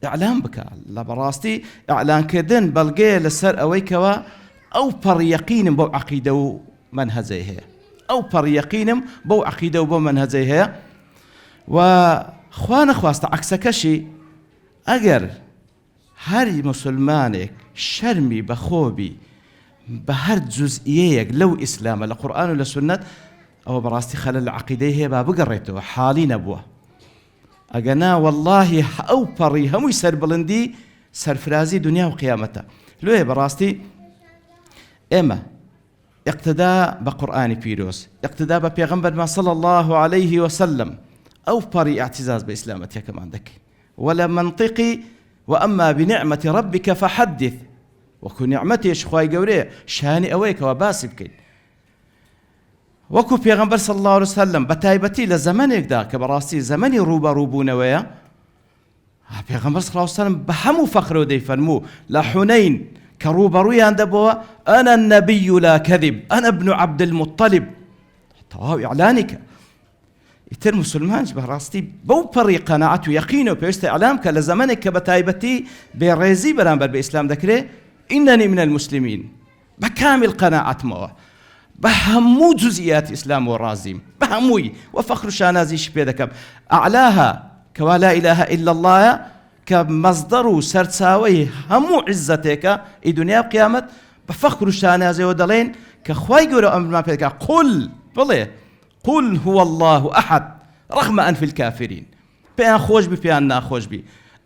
S4: إعلام بك لبراستي إعلان كدن بلقي للسر أويكوا أو بر يقين بو عقيدة منهزي هي أو بر يقين بو عقيدة وبو منهزي هي وخوانا خواست عكسكشي أجر هر مسلمانك شرمي بخوبي بهر جزئية لو إسلام القرآن ولا سنة أو براستي خلال العقيدة هي بقريته حالي نبوه أجنا والله أو بري هم يسر بلندي سر فرازي دنيا وقيامته لو براستي إما اقتداء بقرآن بيروس اقتداء ببيغمبر ما صلى الله عليه وسلم أو بري اعتزاز بإسلامتك كمان ذكي ولا منطقي وأما بنعمة ربك فحدث وكن نعمتي شخواي قوري شاني أويك وباسبك وكو بيغمبر صلى الله عليه وسلم بتايبتي لزمانك دا كبراستي زماني روبا روبونويا بيغمبر صلى الله عليه وسلم بحمو فخر ودي فرمو لا حنين كروبا رويا دبوا أنا النبي لا كذب أنا ابن عبد المطلب طواو إعلانك يتر مسلمان براستي بو بري قناعته يقينه بيست إعلامك لزمانك بتايبتي بريزي برامبر بإسلام ذكره إنني من المسلمين بكامل قناعة موه بهمو جزئيات إسلام والرازيم بهموي وفخر شانازي شبيدك أعلاها كوا لا إله إلا الله كمصدر سرساوي همو عزتك الدنيا وقيامت بفخر شانازي ودلين كخواي يقولوا أمر ما فيك قل هو الله أحد رغم أن في الكافرين بيان خوش بي بيان ناخوش بي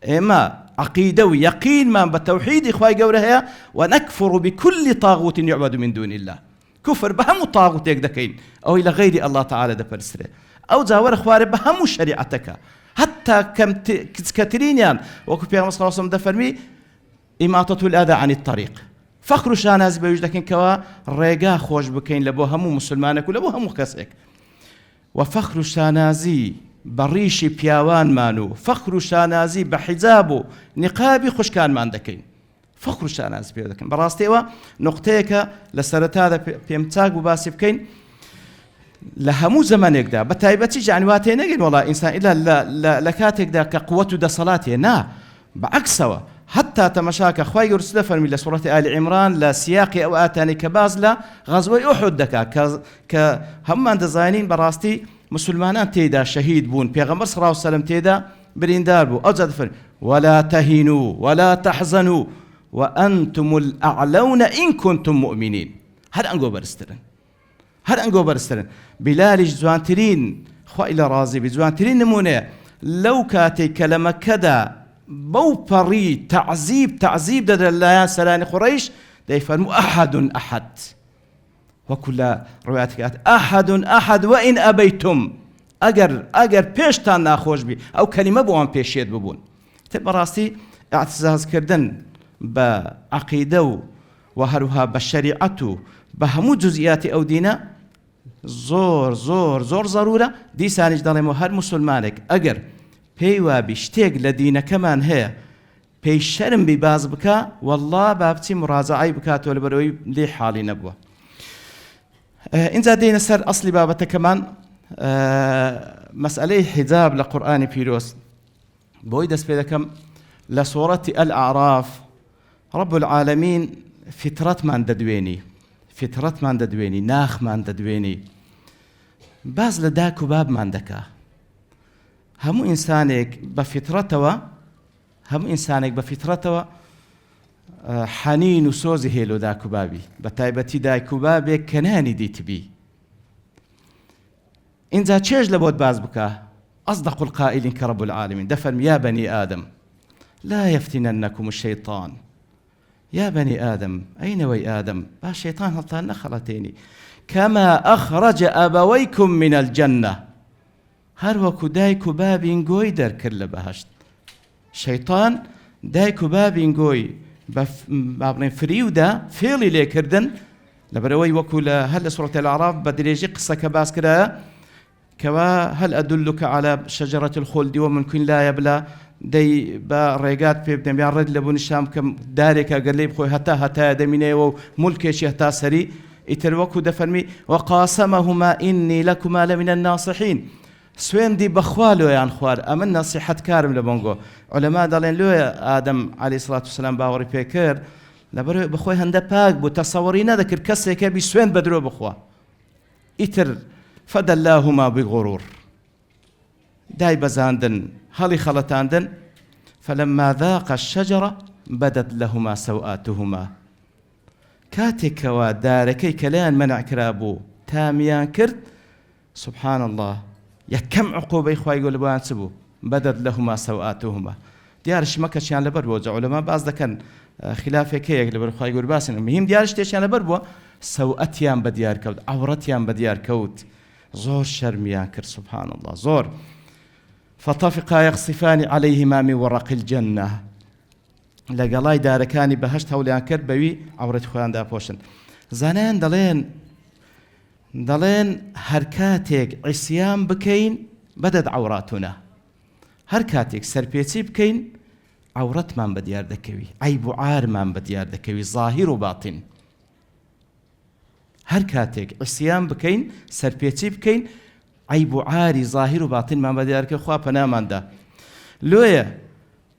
S4: إما عقيدة ويقين ما بالتوحيد إخواي قولها ونكفر بكل طاغوت يعبد من دون الله كفر بهم طاغوت يقدكين أو إلى غير الله تعالى دفرسره أو زاور إخواري بهم شريعتك حتى كم كترين يعني وكو بيغمبر صلى الله عليه وسلم دفرمي إماطة الأذى عن الطريق فخر شاناز بيوجدكين كوا ريقا خوش بكين لبو همو مسلمانك ولبو همو كسك وفخر شانازي بريشي بياوان مانو فخر شانازي بحجابو نقابي خوش كان ما عندكين فخر شاناز بيودكين براستيوا نقطيك لسرت هذا بيمتاق وباسي بكين لهمو زمانك دا بتايبتي جعنواتي نجن والله إنسان إلا لكاتك دا كقوته دا صلاتي نا بعكسوا حتى تمشاك أخوي يرسل فرمي لسورة آل عمران لا سياق أو آتاني كبازلا غزوة أحد دكا كهم عند زاينين براستي مسلمان تيدا شهيد بون بيغمبر صلى الله عليه وسلم تيدا بريندار بو أجد فرمي ولا تهنوا ولا تحزنوا وأنتم الأعلون إن كنتم مؤمنين هل أنقو برسترن بلال جوانترين خوا إلى رازي بجوانترين نمونه لو كاتي كلمة كذا بو بري تعذيب دد الله سلان قريش دي فرمو أحد وكل رواياتك أحد وإن أبيتم أجر بيشتان ناخوش بي أو كلمة بوان بيشيد ببون تبراسي اعتزاز كردن بعقيدة وهروها بالشريعة بهمو جزئيات أو دينا زور ضرورة دي سانج داليمو هر مسلمانك أجر بيوا بيشتاق لدينا كمان هي بي شرم بباز بكا والله بابتي مراجعي بكات ولا بروي لي حالي نبوه إن زادين سر أصلي بابته كمان مسألة حجاب لقرآن بيروس بۆی دەست پێ دەکەم لە سوورەتی ئەلئاعراف رب العالمین فترەتمان دەدوێنی ناخمان دەدوێنی باز لە داک و بابمان دەکا هەموو ئینسانێک بە فترەتەوە حەنین و سۆزی هێلۆ داک و بابی بە تایبەتی دایک و بابێک کە نانی دیتبی اینجا چێژ لە بۆت باز بکە أصدق القائلين كرب العالمين دفن يا بني آدم لا يفتننكم الشيطان يا بني آدم أين وي آدم الشيطان هلطان نخلتيني كما أخرج أبويكم من الجنة هر وكو دايكو بابين قوي در كل بهشت شيطان دايكو بابين قوي بابن فريودا فيلي ليكردن لبروي وكو هل سورة الأعراف بدريجي قصة كباس كده كوا هل أدلك على شجرة الخلد ومن لا يبلى دي با ريقات في ابن بيان رد لبون الشام كم دارك قليب خوي هتا دميني وملكش هتا سري اتروكو دفرمي وقاسمهما إني لكما لمن الناصحين سوين دي بخوالو يا خوار أمن نصيحة كارم لبونغو علماء دالين لو آدم عليه الصلاة والسلام باوري بيكر لبرو بخوي هندا باق بو تصورينا ذكر كسيكا بي سوين بدرو بخوا اتر فدلاهما بغرور داي بزاندن هلي خلطاندن فلما ذاق الشجرة بدت لهما سوآتهما كاتك وداركي كلان منع كرابو تاميان كرت سبحان الله يا كم عقوبة إخوة يقول بوان سبو بدت لهما سوآتهما ديارش مكشيان لبربو علماء بعض كان خلافه كي يقول إخوة يقول باسن مهم ديارش تيشان لبربو سوآتيان بديار كوت عورتيان بديار كوت زور شرميان كر سبحان الله زور فطفقا يخصفان عليهما من ورق الجنة لقلاي داركاني بهشت هوليان كر بوي عورت خوان دا بوشن زانان دلين هركاتك عصيان بكين بدد عوراتنا هركاتك سربيتي بكين عورت من بديار دكوي عيب عار من بديار دكوي ظاهر وباطن هركاتك عصيان بكين سربيتي بكين عيب عاري ظاهر وباطن ما بديار كخوا بنامان دا لويا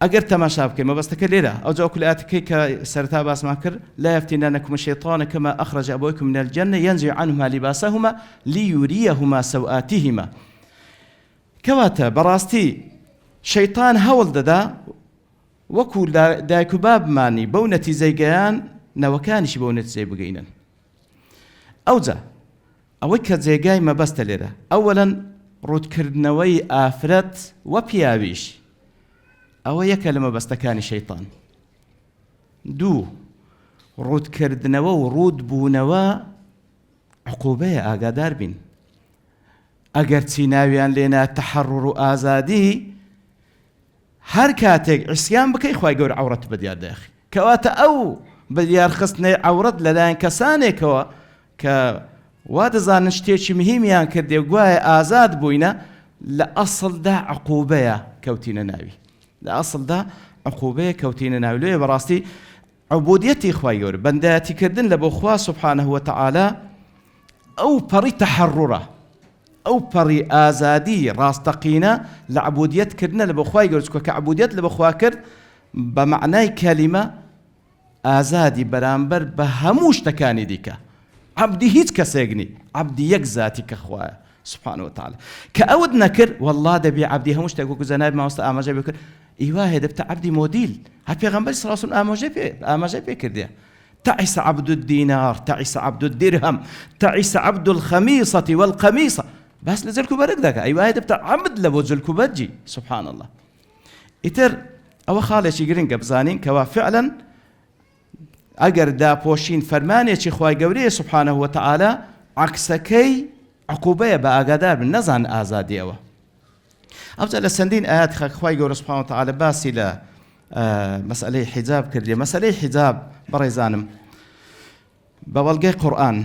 S4: اگر تماشا بكين ما بس تكليرا او جو كل اتكي كسرتا باس ماكر لا يفتننكم الشيطان كما اخرج ابويكم من الجنه ينزع عنهما لباسهما ليريهما سوآتهما كواتا براستي شيطان هول ددا وكو دايكو باب ماني بونتي زيغان نوكانش بونتي زي بغينن أوجا أوكا زيغاي ما بستليرا أولا رود كردنوي آفرت وبيابيش أو يكلمة بستكاني شيطان دو رود كردنوا ورود بونوا عقوبة آقادار بين أقر تيناويان لنا تحرر آزادي هر كاتك عصيان بكي خواهي قول عورت بديار داخل كواتا أو بديار خصني عورت لدان كساني كوا كوادزان شتيشي مهميان كردي وقواي آزاد بوينا لأصل دا عقوبة كوتينا ناوي لأصل دا عقوبة كوتينا ناوي ليه براستي عبوديتي إخوائي يقول بنداتي كردن لبو أخوة سبحانه وتعالى أو بري تحرره أو بري آزادي راستقينا لعبوديت كردنا لبو أخوة يقول كعبوديت لبو أخوة كرد بمعنى كلمة آزادي برامبر بهموش تكاني ديكا عبدي هيت كسيغني عبدي يكزاتي كخواه سبحانه وتعالى كأود نكر والله دبي عبدي هموش تقول زناب ما وسط آماجي بكر إيوه هذا بتاع عبدي موديل هل بيغمبر صلى الله عليه وسلم آماجي بكر دي تعس عبد الدينار تعس عبد الدرهم تعس عبد الخميصة والقميصة بس نزلكوا برق ذاك أيوه هذا بتاع عبد لبوزلكوا بجي سبحان الله إتر أو خالش يقرن قبزانين كوا فعلا أجر دا بوشين فرمانة خواي قوري سبحانه وتعالى عكسكي عقوبة بأقدار من نزان آزادي أوا أفضل السندين آيات خواي قوري سبحانه وتعالى باسي لا مسألة حجاب كردي مسألة حجاب بريزانم ببلغي قرآن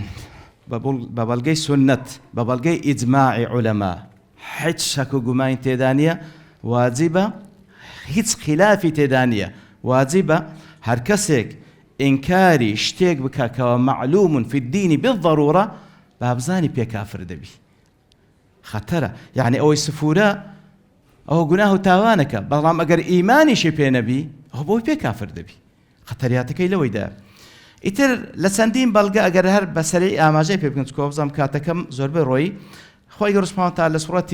S4: ببلغي سنة ببلغي إجماع علماء حج شكو قماين تيدانية واجبة هيت خلافي تيدانية واجبة هركسك إنكاري شتيك بكاكا معلوم في الدين بالضرورة بابزاني بيكافر دبي خطرة يعني أو السفورة ئەوە گوناه و تاوانەکە بەڵام ئەگەر ئیمانیشی پێ نەبی ئەو بۆی پێ کافر دەبی خەتەریاتەکەی لەوەیدا ئیتر لە چەندین بەڵگە ئەگەر هەر بەسەری ئاماژەی پێ بکەن کۆ بزانم کاتەکەم زۆربەی ڕۆی خۆی گەورە سبحانه وتعالى لسورة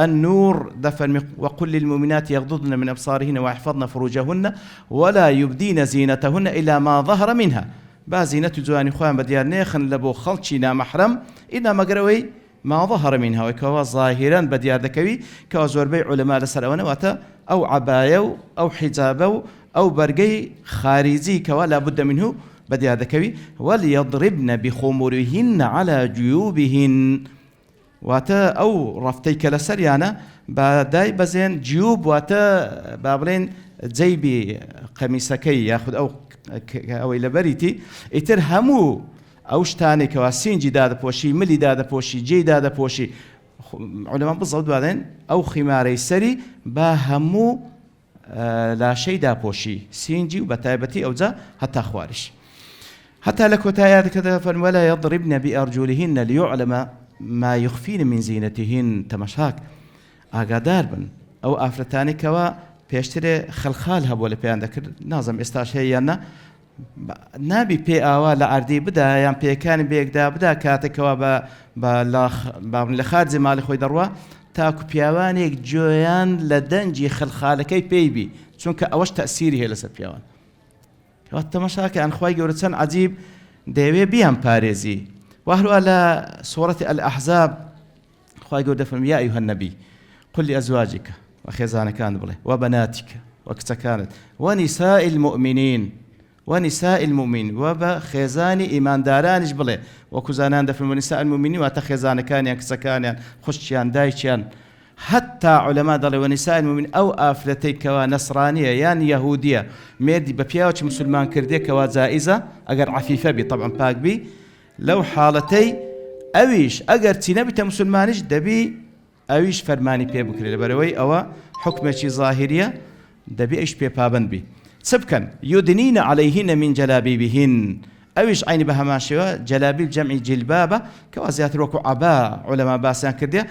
S4: النور دفن وقل للمؤمنات يغضضن من أبصارهن ويحفظن فروجهن ولا يبدين زينتهن إلا ما ظهر منها با زينة جواني خوان بديار نيخن لبو خلشي نامحرم إلا مقروي ما ظهر منها وكوا ظاهرا بديار دكوي كوا زوربي علماء لسروانا واتا أو عباية أو حجاب أو برقي خارجي كوا لا بد منه بديار دكوي وليضربن بخمرهن على جيوبهن واتا او رفتي كلا سريانا بداي بزين جيوب واتا بابلين جيبي قميصكي ياخذ او الى بريتي اتر همو او شتاني كواسين جداد بوشي ملي داد بوشي جي داد بوشي علماء بالضبط بعدين او خماري سري با همو لا شيء دا بوشي سينجي وبتايبتي او ذا حتى خوارش حتى لكوتايات كذا ولا يضربن بارجلهن ليعلم ما يخفين من زينتهن تمشاك ئاگادار بن ئەو ئافرەتانی کەوا پێشترێ خەلخال هەبووە لە پێیان دەکرد نازم ئێستاش هەیەیانە نابی پێ ئاوا لە ئاردی بدا یان پێەکانی بێکدا بدا کاتێکەوە لە خارجی ماڵی خۆی دەڕوا تاکو پیاوانێک جۆیان لە دەنجی خەلخالەکەی پێیبی چونکە ئەوەش تەسیری هەیە لەسەر پیاوان کەواتە تەماشاکە ئەن خوای گەورە چەند عەجیب دەیەوێ بیان پارێزی وهو على سورة الأحزاب خواهي قول دفن يا أيها النبي قل لأزواجك وخيزانك كانت بله وبناتك وكتكانت ونساء المؤمنين وبخيزان إيمان داران جبله وكزانان دفن ونساء المؤمنين وتخيزان كان كتكان خشيان دايشيان حتى علماء ضل ونساء المؤمنين أو آفلتيك ونصرانية يعني يهودية ميدي ببياوش مسلمان كرديك وزائزة أجر عفيفة بي طبعا باك بي لو حالتي أويش أجر تنبت مسلمانش دبي أويش فرماني بي بكري لبروي أو حكمة ظاهرية دبي إيش بي بابن بي سبكا يدنين عليهن من جلابيبهن أويش عيني بها ماشية جلابيب جمع جلبابة كوازيات روكو عباء علماء باسيان كردية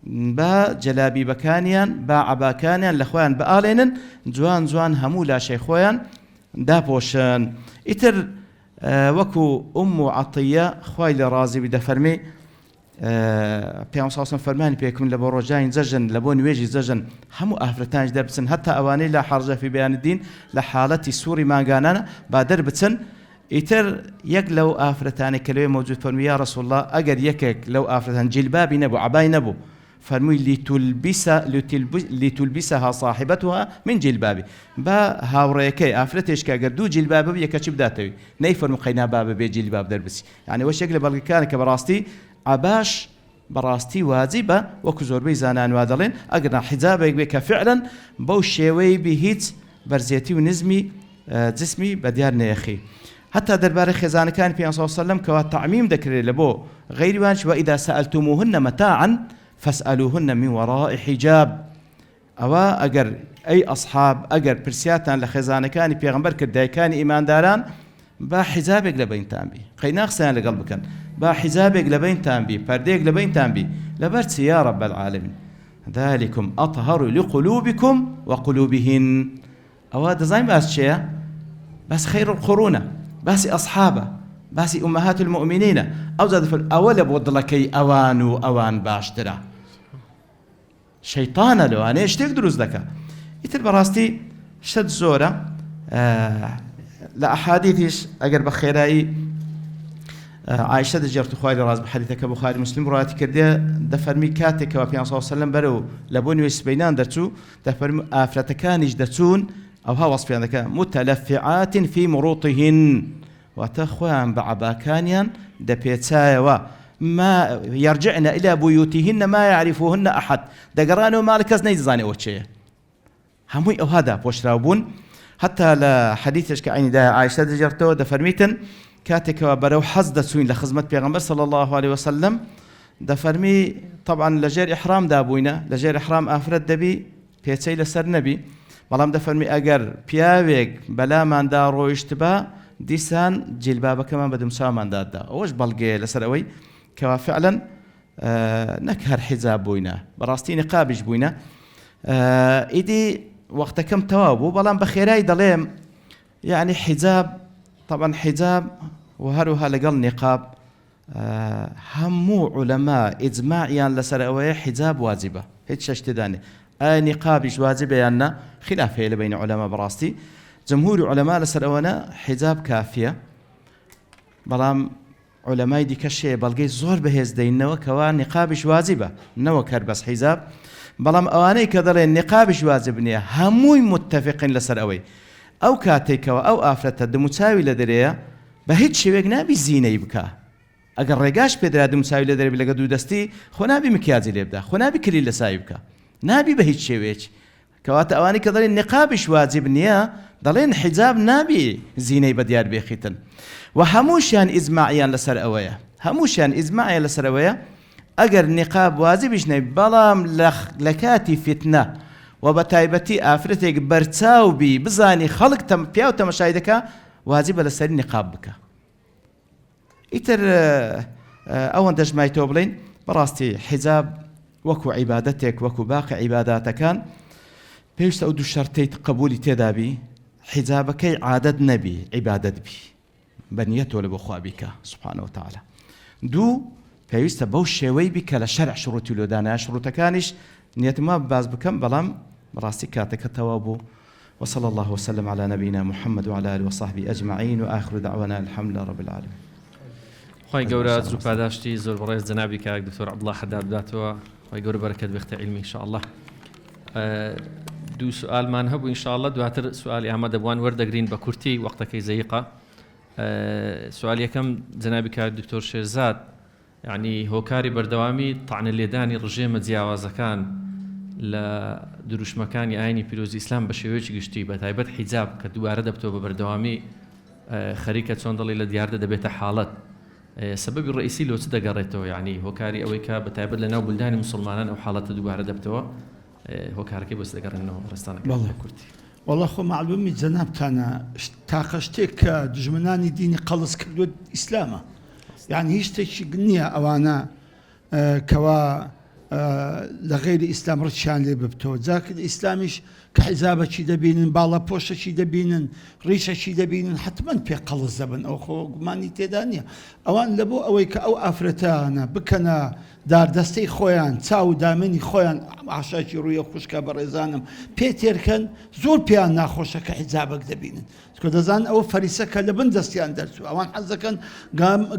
S4: با جلابيب كانيان با عبا كانيان لخوان بآلينن جوان همو لا شيخوان دابوشن إتر وكو أم عطية خويل رازي بدا فرمي بيان صاصن فرماني بيكم لبو رجاين زجن لبو نويجي زجن همو أهفرتانج دربسن حتى أواني لا حرج في بيان الدين لحالتي سوري ما قانانا بعد بتسن إتر يك لو أهفرتاني كلوي موجود فرمي يا رسول الله أجر يكك لو أهفرتان جلبابي نبو عباي نبو فرمي لتلبسها صاحبتها من جلبابي با هاوريكي افرتش كاجر دو جلباب يكشب داتوي نيفر مقينا باب بي جلباب دربسي يعني وش شكل بلغ كان كبراستي عباش براستي واجبه وكزور بي زانان وادلين اقنا حجابك بك فعلا بو شوي بهيت برزيتي ونزمي جسمي بديار نيخي حتى دربار خزانه كان في صلى الله عليه وسلم كوا تعميم ذكر لبو غير وانش واذا سالتموهن متاعا فاسألوهن من وراء حجاب أوا أجر أي أصحاب أجر برسياتان لخزانة كان بيغمبر كرداي كان إيمان داران با حجابك لبين تامبي خيناق سان لقلبك با حجابك لبين تامبي برديك لبين تامبي لبرت يا رب العالمين ذلكم أطهر لقلوبكم وقلوبهن أوا دزاين باس شيء بس خير القرون بس أصحابه بس أمهات المؤمنين أو زاد في الأول بودلكي أوان باشترا شيطان لو أنا إيش تقدر زدك يتر براستي شد زورة لا أحاديث أجر بخيرائي عائشة جرت خوالي راز بحديثك أبو خالد مسلم رأيت كردية دفرمي كاتك وفي صلى الله عليه وسلم برو لبوني ويسبينان درتو دفرمي آفرتكان جدتون أو ها وصفي عندك متلفعات في مروطهن وتخوان بعباكانيان دبيتايوا ما يرجعن إلى بيوتهن ما يعرفوهن أحد دقرانو مالكز نيزاني وشيء هموي أو هذا بوشراوبون حتى لحديثش كعين دا عائشة دجرتو دفرميتن كاتك وبرو حز دسوين لخدمة بيغمبر صلى الله عليه وسلم دفرمي طبعا لجير إحرام دابوينا لجير إحرام آفرد دبي بيتسي لسر نبي بلام دفرمي أجر بياويك بلا من دارو اشتباه ديسان جلبابه كمان بدم سامان دادا اوش بلقي لسروي كوا فعلا نكهر حزاب بوينا براستي نقابج بوينا ئیدی وەختەکەم تەواو بوو بەڵام بە خێرایی دەڵێم یعنی حیجاب طبعا حیجاب و هەروها لەگەڵ نقاب هەموو عولەما ئیجماعیان لەسەر ئەوەیە حیجاب واجبە هیچ شەش تێدانێ ئایا نقابیش واجبە یان نە خلاف هەیە لە بین عولەما بەڕاستی جمهوری عولەما لەسەر ئەوەنە حیجاب کافیە بەڵام عولەمای دیکەشێ بەڵگەی زۆر بەهێز دەینەوە کەوا نقابیش واجبە نەوە کار بەس حیجاب بەڵام ئەوانەی کە دەڵێن نقابیش واجب نییە هەمووی متفقین لەسەر ئەوەی ئەو کاتێکەوە ئەو ئافرەتە دموچاوی لە دەرەیە بە هیچ شێوێک نابی زینەی بکە ئەگەر ڕێگاش پێدرا دموچاوی لە دەرێ لەگە دوو دەستی خۆ نابی مکیاجی لێ بدا خۆ نابی کلی لە ساوی بکە نابی بە هیچ شێوێک کەواتە ئەوانەی کە دەڵێن نقابیش واجب نییە دەڵێن حیجاب نابی زینەی بەدیار بێخیتن و هەمووشیان ئیجماعیان لەسەر ئەوەیە هەمووشیان ئیجماعیان لەسەر ئەوەیە ئەگەر نقاب واجبیش نەی بەڵام لە کاتی فتنە و بە تایبەتی ئافرەتێک بەرچاو بی بزانی خەڵک پیا و تەمەشای دەکا واجبە لەسەری نقاب بکە ئیتر ئەوەندەش مایتەوە بڵین بەڕاستی حیجاب وەکو عیبادەتێک وەکو باقی عیباداتەکان پێویستە ئەو دوو شەرتەی قبولی تێدا بی حیجابەکەی عادەت نەبی عیبادەت بی بەنیەتەوە لە بۆ خوا بیکە سوبحانەه وتعالە دوو پێویستە بەو شێوەی بی کە لە شەرع شروعی لۆدانایە شروعەکانیش نیەتم وا باز بکەم بەڵام بەڕاستی کاتەکە تەواو بوو وصلى الله وسلم على نبينا محمد وعلى آله وصحبه أجمعين وآخر دعوانا الحمد لله رب العالمين
S2: خی گەورە زوو پاداشتی زۆر بەڕێز جەنابی کاک دکتۆر عەبدوڵڵا حەداد بداتەوە خی گەورە بەرەکەت بێختە عیلمی ئینشاءالله دوو سوالمان هەبوو ئینشاءالله دواتر سوالی ئامادەبووان وەردەگرین بە کورتی وەختەکەی زەیقە سوال یەکەم جەنابی کاک دکتۆر شێرزاد یعنی هۆکاری بەردەوامی تەعنە لێدانی ڕژێمە جیاوازەکان لە دروشمەکانی ئاینی پیرۆزی ئیسلام بە شێوەیەکی گشتی بە تایبەت حیجاب کە دووبارە دەبتەوە بە بەردەوامی خەریکە چۆن دەڵێ لە دیاردە دەبێتە حاڵەت سببی ڕئیسی لۆ چ دەگەڕێتەوە یعنی هۆکاری ئەوەی کە بە تایبەت لە ناو بولدانی موسڵمانان ئەو حاڵەتە دووبارە دەبتەوە هۆکارەکەی بۆ دەگەڕێنەوە ڕستانەکە کورتی
S3: والله خۆ معلومی جەنابتانە تاقە شتێک کە دژمنانی دینی قەڵس کردووە ئیسلامە یعنی هیچ شتێکی نییە ئەوانە کەوا لە غیری ئیسلام ڕچیان لێ ببتەوە جاکرد ئیسلامیش کە حیزابەکی دەبینن باڵە پۆشەکی دەبینن ڕیشەکی دەبینن حتمما پێ قەڵس دەبن ئەو خۆ گومانی تێدا نییە ئەوان لە بۆ ئەوەی کە ئەو ئافرەتانە بکەنە داردەستەی خۆیان چاو دامنی خۆیان عاشاکی ڕوویە خوشکە بە ڕێزانم پێ تێرکەن زۆر پێیان ناخۆشە کە حیجابەک دەبینن کە دەزان ئەوە فەریسەکە لە بن دەستیان دەرچوو ئەوان حەز دەکەن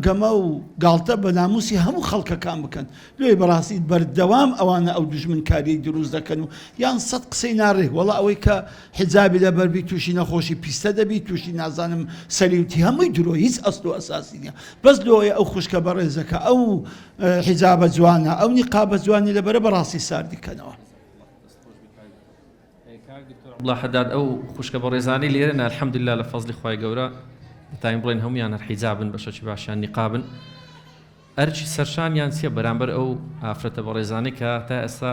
S3: گەمە و گاڵتە بە ناموسی هەموو خەڵکەکان بکەن لێ بەڕاستی بەردەوام ئەوانە ئەو دژمنکاری دروست دەکەن و یان سەد قسەی ناڕێ وەڵا ئەوەی کە حیجابی لەبەربی تووشی نەخۆشی پیستە دەبی تووشی نازانم سەلیوتی هەمووی درۆ هیچ ئەسڵ و ئەساسی نییە بەس لۆیە ئەو خوشکە بە ڕێزەکە ئەو حیجابە جوانە ئەو نیقابە جوانی لەبەرە بەڕاستی ساردیکەنەوە
S2: الله حداد ئەو خوشکە بە ڕێزانی لێرەنە الحەمدولله لە فەزلی خوای گەورە دەتانین بڵێن هەمویان هەر حیجابن بەشەکی باشیان نیقابن ئەرچی سەرشانیان چییە بەرامبەر ئەو ئافرەتە بە ڕێزانەی کە تا ئێستا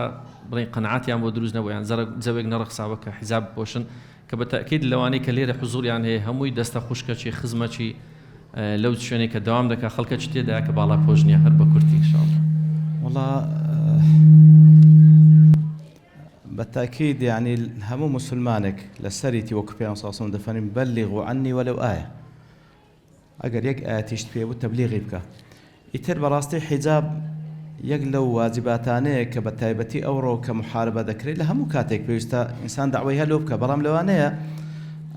S2: بڵێن قەنەعاتیان بۆ دروست نەبوویان جەوێک نەڕەخساوە کە حیجاب بپۆشن کە بە تەئکید لەوانەی کە لێرە حوزوریان هەیە هەمووی دەستە خوشکەکی خزمەکی لەو شوێنێک کە دەوام دەکات خەڵکەکی تێدایە کە باڵا پۆش نییە هەر بە کورتی ئینشاءالله
S4: والله بالتأكيد يعني همو مسلمانك لسريتي وكبيان صلى الله عليه وسلم دفنين بلغوا عني ولو آية أقر يك آية تشتفيه والتبليغ بك يتر براستي حجاب يقلو واجباتاني كبتايبتي أورو كمحاربة ذكري لها مكاتك بيستا إنسان دعويها لوبك برام لوانية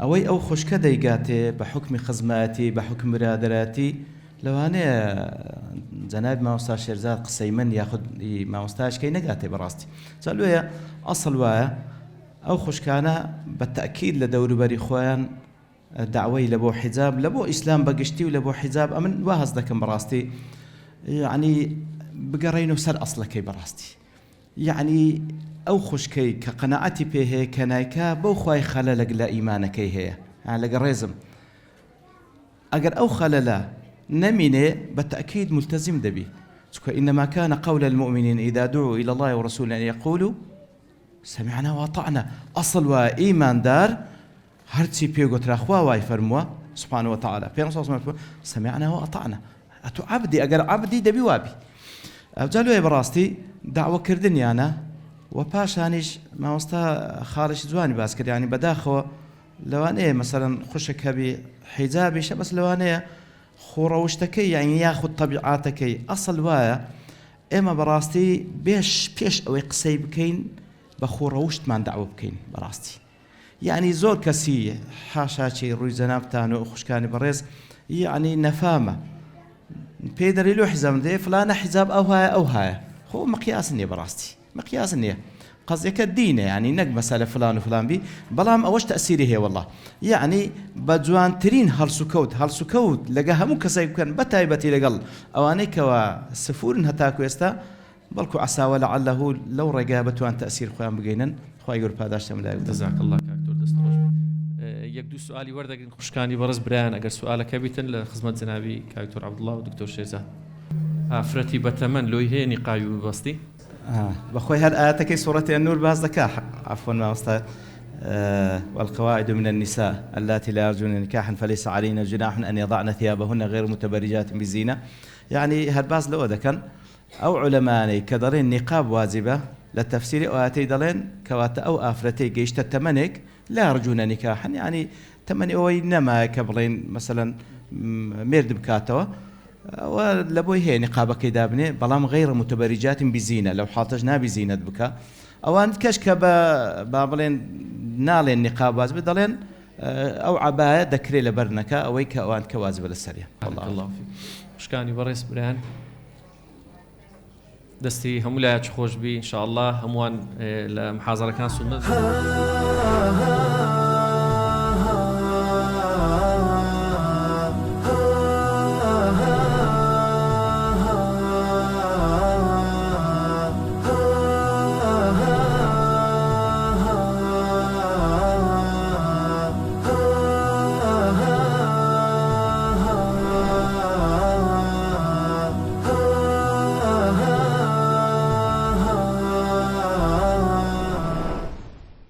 S4: أوي أو خشكة ديقاتي بحكم خزماتي بحكم برادراتي لوانية جناب ما وستاش شيرزاد قسەی من یاخود ما وستاشکەی نەگاتێ بەڕاستی چالوەیە ئەسڵ وایە ئەو خوشکانە بە تەئکید لە دەوروبەری خۆیان داوای لە بۆ حیجاب لە بۆ ئیسلام بەگشتی و لە بۆ حیجاب ئەمن وا هەست دەکەم بەڕاستی یعنی بگەڕێنەوە سەر ئەسڵەکەی بەڕاستی یعنی ئەو خوشکەی کە قەنەعەتی پێ هەیە کە نایکا بەو خوای خەلەلێک لە ئیمانەکەی هەیە لەگە ڕێزم ئەگەر ئەو خەلەلە نمينه بالتأكيد ملتزم دبي إنما كان قول المؤمنين إذا دعوا إلى الله ورسوله أن يقولوا سمعنا وأطعنا أصل وإيمان دار هرتي بيقول تراخوا ويفرموا سبحانه وتعالى سمعنا وأطعنا أتو عبدي أجر عبدي دبي وابي أجلوا يا براستي دعوة كردني أنا و پاشانیش مامۆستا خاڵێکی جوانی باس کرد ینی بەداخەوە لەوانەیە مەسەڵەن خوشک هەبی حیجابیشە بەس لەوانەیە خوڕەوشتەکەی یعنی یاخود طەبیعاتەکەی ئەسڵ وایە ئێمە بەڕاستی پێش ئەوەی قسەی بکەین بە خوڕەوشتمان داوا بکەین بەڕاستی یعنی زۆر کەسی حاشاچی ڕووی جەنابتان و خوشکانی بەڕێز یعنی نەفامە پێی دەری لۆ حیزام دێ فلانە حیجاب ئەو هایە خۆ مقیاس نییە بەڕاستی مقیاس نییە قەزێکە دینە ینی نەک مەسەلە فلان و فلان بی بەڵام ئەوەش تەسیری هەیە وەڵڵا یعنی بە جوانترین هەڵسوکەوت لەگە هەموو کەسێک بکەن بە تایبەتی لەگەڵ ئەوانەی کەوە سفورن هەتاکو ئێستا بەڵکو عساوە لەعەلەهو لەو ڕێگا بتوان تەسیر خۆیان بگەینن خی گەور پاداشتەم لای
S2: جەزاک الله کاکتۆر دەستڕۆژ یەک دوو سوالی وەردەگرن خوشکانی بەڕێز برایان ئەگەر سوالەکە بیتن لە خزمەت جەنابی کاکتۆر عەبدوڵڵا و دکتۆر شێرزاد ئافرەتی بەتەمەن لۆی هەیە نیقابی ببەستی
S4: بەخۆی هەر ئاەتەکەی سوورەتی النور باز دەکا عفوا مامۆستا والقواعد من النساء اللاتي لا يرجون نكاحا فليس علينا جناح أن يضعن ثيابهن غير متبرجات بزينة يعني هالباز لو ذكر أو علماني كدرين نقاب واجبة للتفسير وآتي دلين كواتا أو آفرتي جيشت التمنك لا يرجون نكاحا يعني تمني أو إنما كبرين مثلا ميرد بكاتوا ولبوي هي نقابك دابني بلام غير متبرجات بزينة لو حاطجنا بزينة بكا أوان كشك بابلين نالين نقابات بدلين أو عباية دكري لبرنكا أويك أوان كوازب للسريع
S2: الله فيك شكاني بريس بريان دستي هم لا تخوش بي إن شاء الله هموان المحاضرة كان سنة